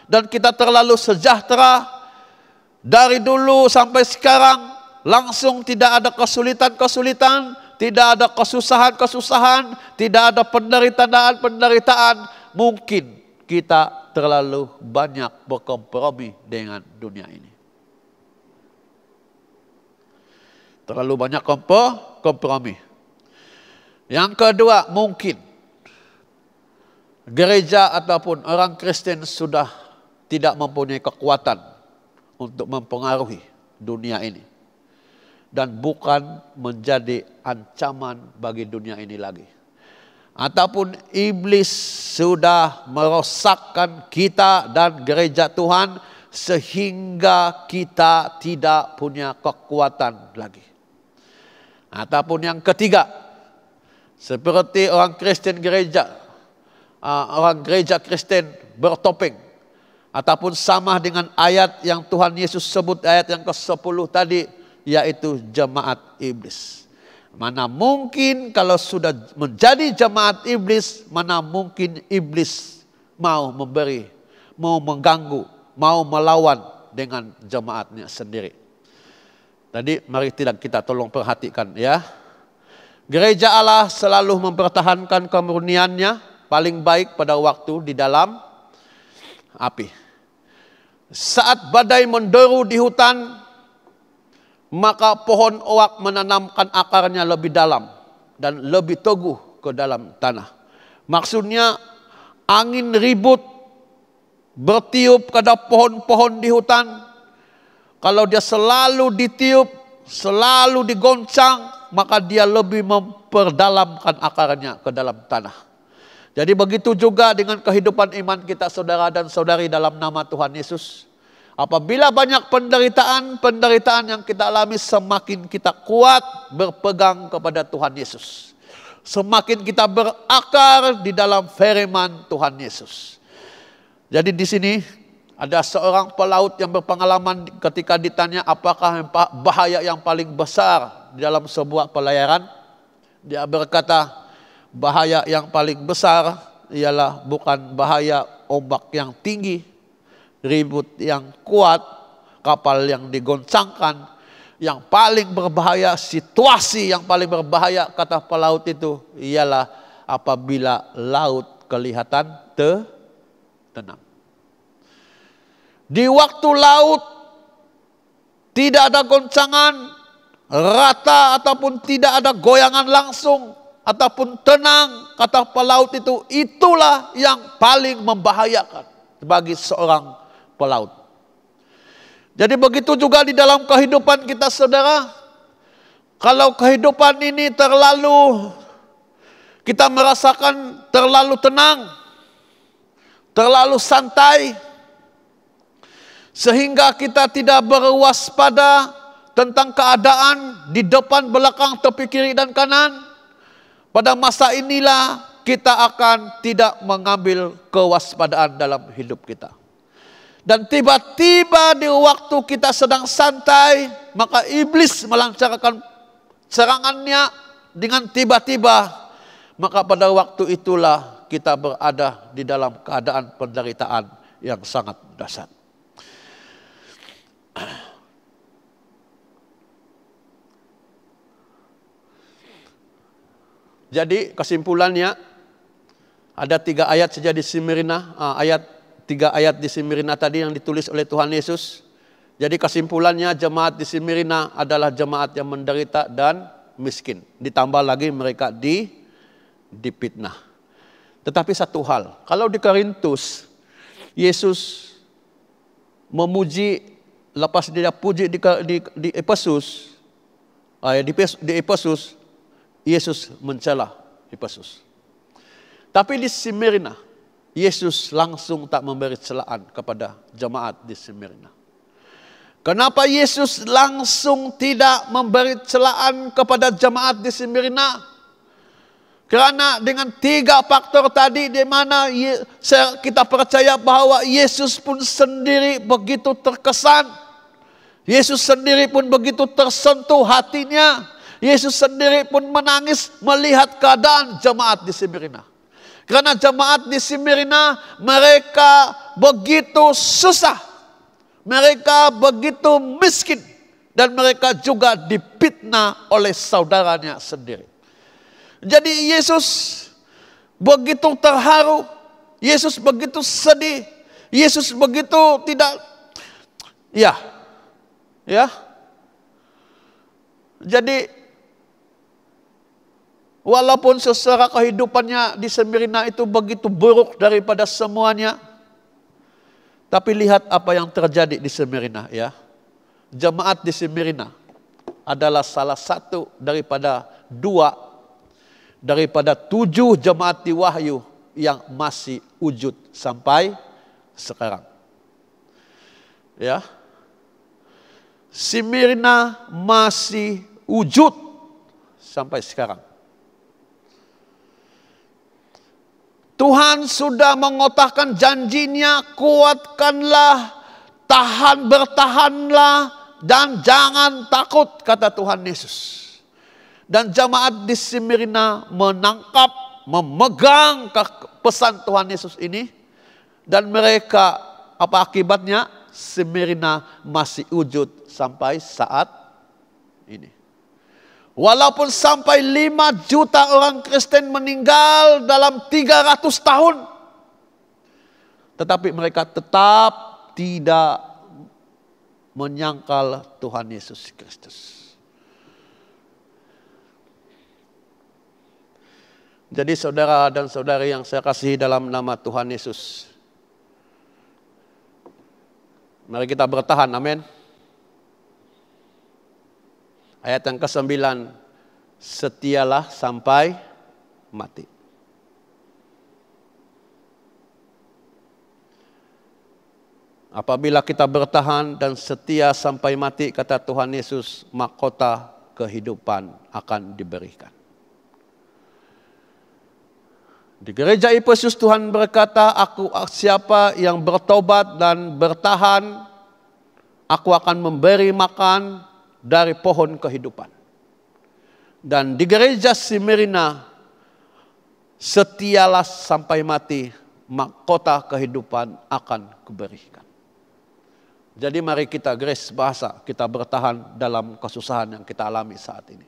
dan kita terlalu sejahtera. Dari dulu sampai sekarang langsung tidak ada kesulitan-kesulitan, tidak ada kesusahan-kesusahan, tidak ada penderitaan-penderitaan. Mungkin kita terlalu banyak berkompromi dengan dunia ini. Terlalu banyak kompromi. Yang kedua, mungkin gereja ataupun orang Kristen sudah tidak mempunyai kekuatan untuk mempengaruhi dunia ini. Dan bukan menjadi ancaman bagi dunia ini lagi. Ataupun iblis sudah merosakkan kita dan gereja Tuhan sehingga kita tidak punya kekuatan lagi. Ataupun yang ketiga, seperti orang Kristen gereja, orang gereja Kristen bertopeng, ataupun sama dengan ayat yang Tuhan Yesus sebut ayat yang ke-10 tadi, yaitu jemaat iblis. Mana mungkin kalau sudah menjadi jemaat iblis, mana mungkin iblis mau memberi, mau mengganggu, mau melawan dengan jemaatnya sendiri. Tadi mari kita tolong perhatikan ya. Gereja Allah selalu mempertahankan kemurniannya paling baik pada waktu di dalam api. Saat badai menderu di hutan, maka pohon oak menanamkan akarnya lebih dalam dan lebih teguh ke dalam tanah. Maksudnya angin ribut bertiup pada pohon-pohon di hutan. Kalau dia selalu ditiup, selalu digoncang, maka dia lebih memperdalamkan akarnya ke dalam tanah. Jadi begitu juga dengan kehidupan iman kita saudara dan saudari dalam nama Tuhan Yesus. Apabila banyak penderitaan yang kita alami, semakin kita kuat berpegang kepada Tuhan Yesus. Semakin kita berakar di dalam firman Tuhan Yesus. Jadi di sini ada seorang pelaut yang berpengalaman ketika ditanya apakah bahaya yang paling besar di dalam sebuah pelayaran. Dia berkata bahaya yang paling besar ialah bukan bahaya ombak yang tinggi, ribut yang kuat, kapal yang digoncangkan. Yang paling berbahaya, situasi yang paling berbahaya kata pelaut itu ialah apabila laut kelihatan tenang. Di waktu laut tidak ada goncangan, rata ataupun tidak ada goyangan langsung ataupun tenang, kata pelaut itu, itulah yang paling membahayakan bagi seorang pelaut. Jadi begitu juga di dalam kehidupan kita saudara. Kalau kehidupan ini kita merasakan terlalu tenang, terlalu santai, sehingga kita tidak berwaspada tentang keadaan di depan, belakang, tepi kiri dan kanan. Pada masa inilah kita akan tidak mengambil kewaspadaan dalam hidup kita. Dan tiba-tiba di waktu kita sedang santai, maka iblis melancarkan serangannya dengan tiba-tiba, maka pada waktu itulah kita berada di dalam keadaan penderitaan yang sangat dahsyat. Jadi kesimpulannya ada 3 ayat saja di Smyrna, 3 ayat di Smyrna tadi yang ditulis oleh Tuhan Yesus. Jadi kesimpulannya jemaat di Smyrna adalah jemaat yang menderita dan miskin. Ditambah lagi mereka dipitnah. Tetapi satu hal, kalau di Korintus Yesus memuji, lepas dia puji di Efesus, di Efesus Yesus mencela Efesus. Tapi di Smyrna, Yesus langsung tak memberi celaan kepada jemaat di Smyrna. Kenapa Yesus langsung tidak memberi celaan kepada jemaat di Smyrna? Karena dengan 3 faktor tadi di mana kita percaya bahwa Yesus pun sendiri begitu terkesan. Yesus sendiri pun begitu tersentuh hatinya. Yesus sendiri pun menangis melihat keadaan jemaat di Smyrna. Karena jemaat di Smyrna mereka begitu susah. Mereka begitu miskin. Dan mereka juga dipitnah oleh saudaranya sendiri. Jadi Yesus begitu terharu. Yesus begitu sedih. Yesus begitu tidak. Ya. Jadi walaupun secara kehidupannya di Smyrna itu begitu buruk daripada semuanya. Tapi lihat apa yang terjadi di Smyrna ya. Jemaat di Smyrna adalah salah satu daripada 7 jemaat di Wahyu yang masih wujud sampai sekarang. Ya. Smyrna masih wujud sampai sekarang. Tuhan sudah mengotakkan janjinya, kuatkanlah, bertahanlah, dan jangan takut, kata Tuhan Yesus. Dan jemaat di Smyrna menangkap, memegang pesan Tuhan Yesus ini. Dan mereka, apa akibatnya? Smyrna masih wujud sampai saat ini. Walaupun sampai 5 juta orang Kristen meninggal dalam 300 tahun. Tetapi mereka tetap tidak menyangkal Tuhan Yesus Kristus. Jadi saudara dan saudari yang saya kasihi dalam nama Tuhan Yesus. Mari kita bertahan, amin. Ayat yang ke-9, setialah sampai mati. Apabila kita bertahan dan setia sampai mati, kata Tuhan Yesus, mahkota kehidupan akan diberikan. Di gereja Efesus Tuhan berkata, siapa yang bertobat dan bertahan, aku akan memberi makan dari pohon kehidupan. Dan di gereja Smyrna, setialah sampai mati, mahkota kehidupan akan kuberikan. Jadi mari kita grace bahasa, kita bertahan dalam kesusahan yang kita alami saat ini.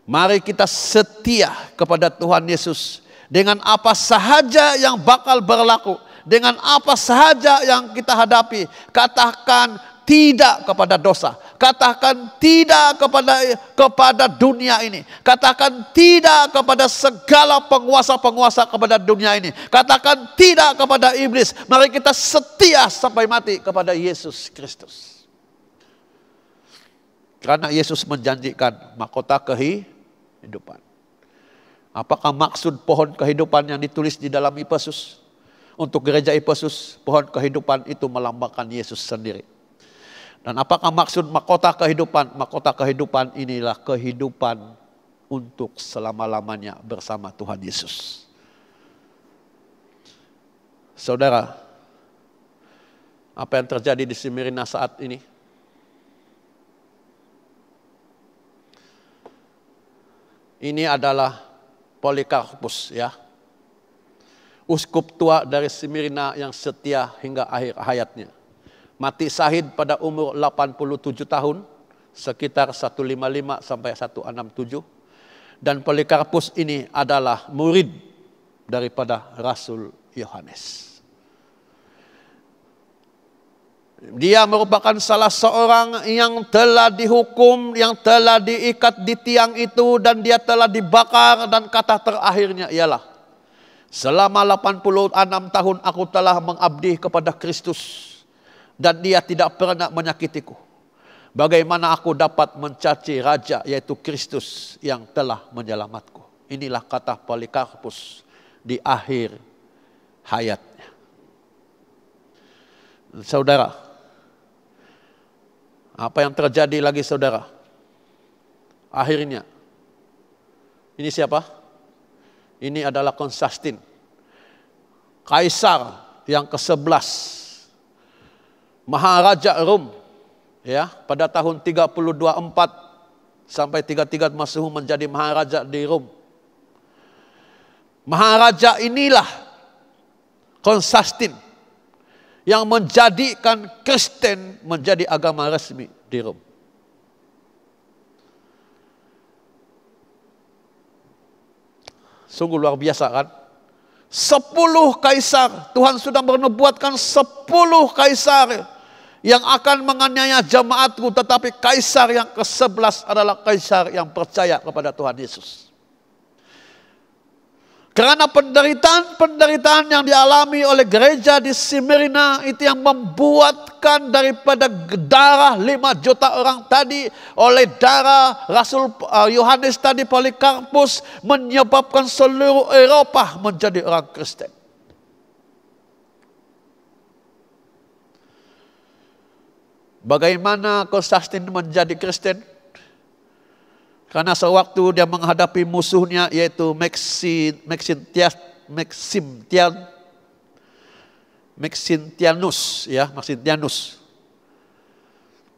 Mari kita setia kepada Tuhan Yesus dengan apa sahaja yang bakal berlaku, dengan apa sahaja yang kita hadapi. Katakan tidak kepada dosa. Katakan tidak kepada dunia ini. Katakan tidak kepada segala penguasa-penguasa kepada dunia ini. Katakan tidak kepada iblis. Mari kita setia sampai mati kepada Yesus Kristus. Karena Yesus menjanjikan mahkota kehidupan. Apakah maksud pohon kehidupan yang ditulis di dalam Efesus? Untuk gereja Efesus, pohon kehidupan itu melambangkan Yesus sendiri. Dan apakah maksud mahkota kehidupan? Mahkota kehidupan inilah kehidupan untuk selama-lamanya bersama Tuhan Yesus. Saudara, apa yang terjadi di Smyrna saat ini? Ini adalah Polikarpus ya. Uskup tua dari Smyrna yang setia hingga akhir hayatnya. Mati syahid pada umur 87 tahun, sekitar 155 sampai 167. Dan Polikarpus ini adalah murid daripada Rasul Yohanes. Dia merupakan salah seorang yang telah dihukum, yang telah diikat di tiang itu, dan dia telah dibakar, dan kata terakhirnya ialah, selama 86 tahun aku telah mengabdi kepada Kristus, dan dia tidak pernah menyakitiku. Bagaimana aku dapat mencaci raja, yaitu Kristus yang telah menyelamatku. Inilah kata Polikarpus di akhir hayatnya. Saudara, apa yang terjadi lagi saudara? Akhirnya, ini siapa? Ini adalah Konstantin, Kaisar yang ke-11, Maharaja Rom, ya, pada tahun 324 sampai 33 Masehi menjadi Maharaja di Rom. Maharaja inilah Konstantin yang menjadikan Kristen menjadi agama resmi di Rom. Sungguh luar biasa kan? 10 kaisar, Tuhan sudah menubuatkan 10 kaisar yang akan menganiaya jemaatku, tetapi kaisar yang ke-11 adalah kaisar yang percaya kepada Tuhan Yesus. Karena penderitaan yang dialami oleh gereja di Smyrna itu yang membuatkan daripada darah 5 juta orang tadi, oleh darah Rasul Yohanes tadi, Polikarpus, menyebabkan seluruh Eropa menjadi orang Kristen. Bagaimana Konstantin menjadi Kristen? Karena sewaktu dia menghadapi musuhnya yaitu Maxentianus.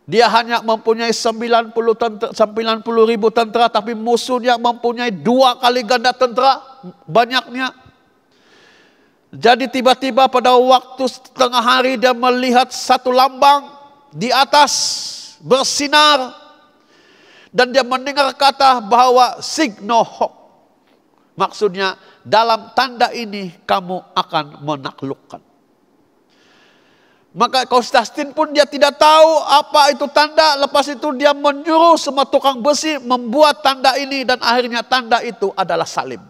Dia hanya mempunyai 90 ribu tentara, tapi musuhnya mempunyai 2 kali ganda tentara banyaknya. Jadi tiba-tiba pada waktu setengah hari dia melihat satu lambang di atas bersinar. Dan dia mendengar kata bahwa signo hoc. Maksudnya dalam tanda ini kamu akan menaklukkan. Maka Konstantin pun dia tidak tahu apa itu tanda. Lepas itu dia menyuruh semua tukang besi membuat tanda ini. Dan akhirnya tanda itu adalah salib.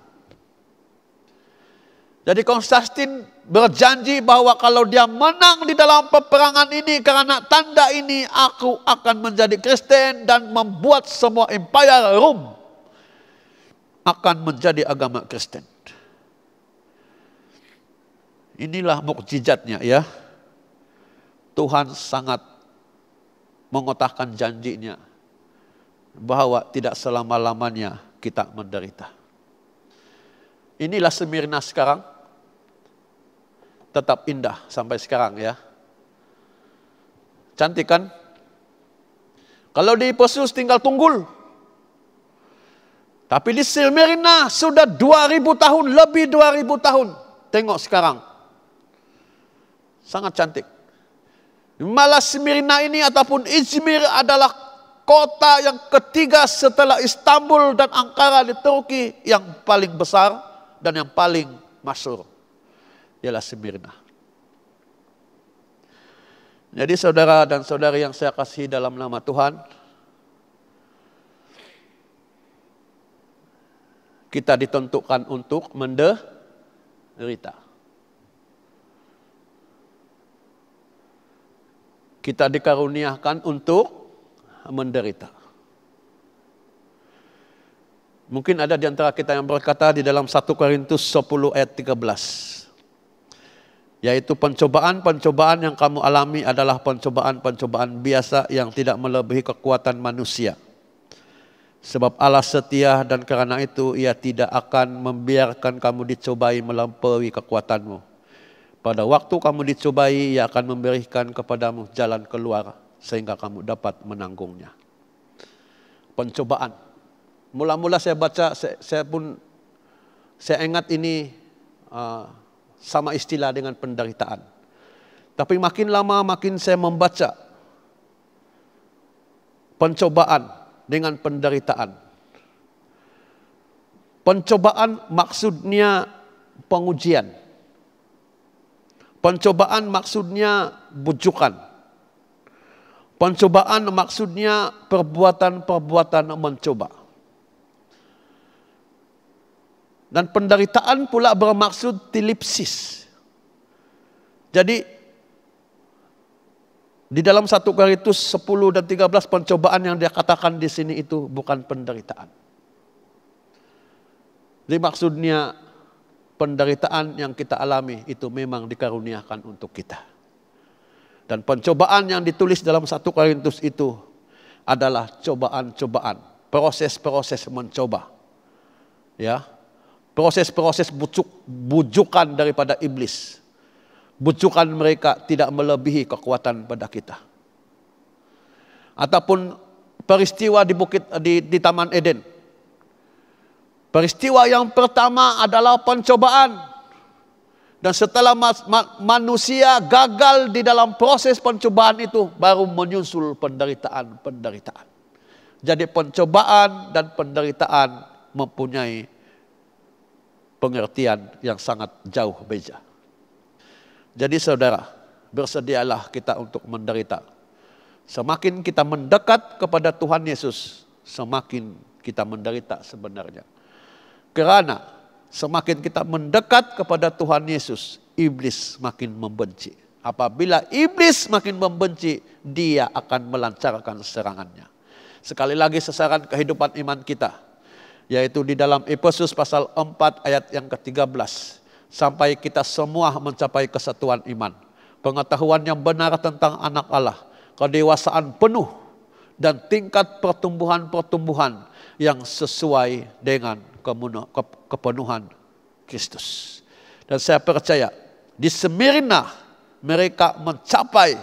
Jadi Konstantin berjanji bahwa kalau dia menang di dalam peperangan ini, karena tanda ini aku akan menjadi Kristen dan membuat semua empire Rom akan menjadi agama Kristen. Inilah mukjizatnya ya. Tuhan sangat mengotakkan janjinya bahwa tidak selama-lamanya kita menderita. Inilah Smyrna sekarang. Tetap indah sampai sekarang ya. Cantik kan? Kalau di Efesus tinggal tunggul. Tapi di Smyrna sudah 2000 tahun, lebih 2000 tahun. Tengok sekarang. Sangat cantik. Malah Smyrna ini ataupun Izmir adalah kota yang ketiga setelah Istanbul dan Ankara di Turki, yang paling besar dan yang paling masyhur ialah Smyrna. Jadi saudara dan saudari yang saya kasihi dalam nama Tuhan, kita ditentukan untuk menderita. Kita dikaruniakan untuk menderita. Mungkin ada di antara kita yang berkata di dalam 1 Korintus 10 ayat 13. Yaitu pencobaan-pencobaan yang kamu alami adalah pencobaan-pencobaan biasa yang tidak melebihi kekuatan manusia. Sebab Allah setia dan karena itu Ia tidak akan membiarkan kamu dicobai melampaui kekuatanmu. Pada waktu kamu dicobai, Ia akan memberikan kepadamu jalan keluar sehingga kamu dapat menanggungnya. Pencobaan Mula-mula saya baca, saya ingat ini sama istilah dengan penderitaan. Tapi makin lama makin saya membaca pencobaan dengan penderitaan. Pencobaan maksudnya pengujian. Pencobaan maksudnya bujukan. Pencobaan maksudnya perbuatan-perbuatan mencoba. Dan penderitaan pula bermaksud tilipsis. Jadi di dalam 1 Korintus 10 dan 13 pencobaan yang dia katakan di sini itu bukan penderitaan. Jadi maksudnya penderitaan yang kita alami itu memang dikaruniakan untuk kita. Dan pencobaan yang ditulis dalam 1 Korintus itu adalah cobaan-cobaan, proses-proses mencoba. Ya. Proses-proses bujukan daripada iblis. Bujukan mereka tidak melebihi kekuatan pada kita. Ataupun peristiwa di Taman Eden. Peristiwa yang pertama adalah pencobaan. Dan setelah manusia gagal di dalam proses pencobaan itu, baru menyusul penderitaan-penderitaan. Jadi pencobaan dan penderitaan mempunyai pengertian yang sangat jauh beda. Jadi saudara, bersedialah kita untuk menderita. Semakin kita mendekat kepada Tuhan Yesus, semakin kita menderita sebenarnya. Karena semakin kita mendekat kepada Tuhan Yesus, iblis makin membenci. Apabila iblis makin membenci, dia akan melancarkan serangannya. Sekali lagi sasaran kehidupan iman kita, yaitu di dalam Efesus pasal 4 ayat yang ke-13. Sampai kita semua mencapai kesatuan iman. Pengetahuan yang benar tentang anak Allah. Kedewasaan penuh. Dan tingkat pertumbuhan-pertumbuhan yang sesuai dengan kepenuhan Kristus. Dan saya percaya di Smyrna mereka mencapai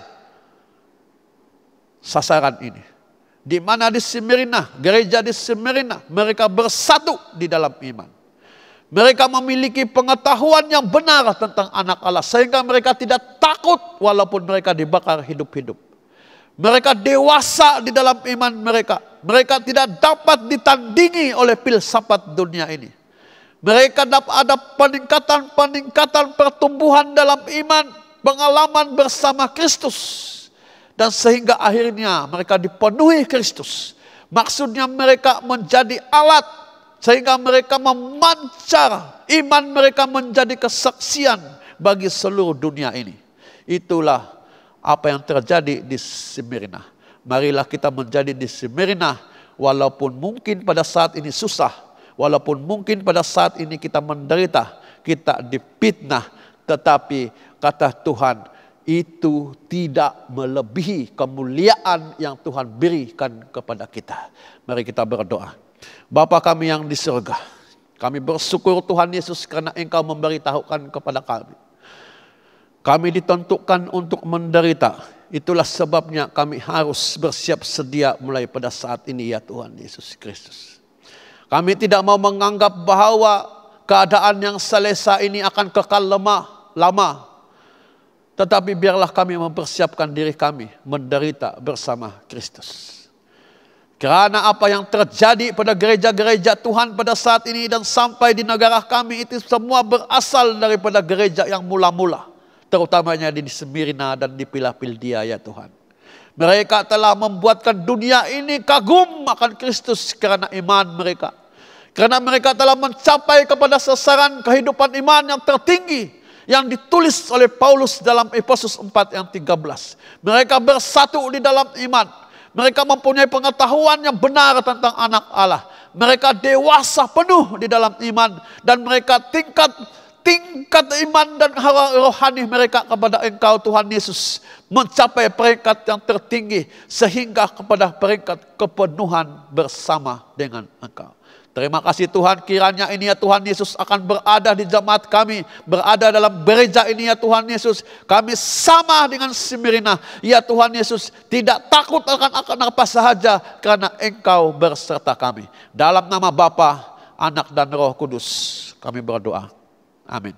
sasaran ini. Di mana di Smyrna, gereja di Smyrna, mereka bersatu di dalam iman. Mereka memiliki pengetahuan yang benar tentang anak Allah. Sehingga mereka tidak takut walaupun mereka dibakar hidup-hidup. Mereka dewasa di dalam iman mereka. Mereka tidak dapat ditandingi oleh filsafat dunia ini. Mereka ada peningkatan pertumbuhan dalam iman. Pengalaman bersama Kristus. Dan sehingga akhirnya mereka dipenuhi Kristus. Maksudnya mereka menjadi alat. Sehingga mereka memancar, iman mereka menjadi kesaksian bagi seluruh dunia ini. Itulah apa yang terjadi di Smyrna. Marilah kita menjadi di Smyrna, walaupun mungkin pada saat ini susah, walaupun mungkin pada saat ini kita menderita, kita difitnah, tetapi kata Tuhan, itu tidak melebihi kemuliaan yang Tuhan berikan kepada kita. Mari kita berdoa. Bapa kami yang di surga, kami bersyukur Tuhan Yesus karena Engkau memberitahukan kepada kami. Kami ditentukan untuk menderita. Itulah sebabnya kami harus bersiap sedia mulai pada saat ini ya Tuhan Yesus Kristus. Kami tidak mau menganggap bahwa keadaan yang selesa ini akan kekal lama. Tetapi biarlah kami mempersiapkan diri kami menderita bersama Kristus. Karena apa yang terjadi pada gereja-gereja Tuhan pada saat ini dan sampai di negara kami itu semua berasal daripada gereja yang mula-mula. Terutamanya di Smyrna dan di Philadelphia ya Tuhan. Mereka telah membuatkan dunia ini kagum akan Kristus karena iman mereka. Karena mereka telah mencapai kepada sasaran kehidupan iman yang tertinggi. Yang ditulis oleh Paulus dalam Efesus 4 yang 13. Mereka bersatu di dalam iman. Mereka mempunyai pengetahuan yang benar tentang anak Allah. Mereka dewasa penuh di dalam iman. Dan mereka tingkat iman dan rohani mereka kepada Engkau Tuhan Yesus. Mencapai peringkat yang tertinggi. Sehingga kepada peringkat kepenuhan bersama dengan Engkau. Terima kasih Tuhan, kiranya ini ya Tuhan Yesus akan berada di jemaat kami, berada dalam gereja ini ya Tuhan Yesus. Kami sama dengan Smyrna, ya Tuhan Yesus, tidak takut akan apa sahaja karena Engkau berserta kami. Dalam nama Bapa, Anak dan Roh Kudus kami berdoa. Amin.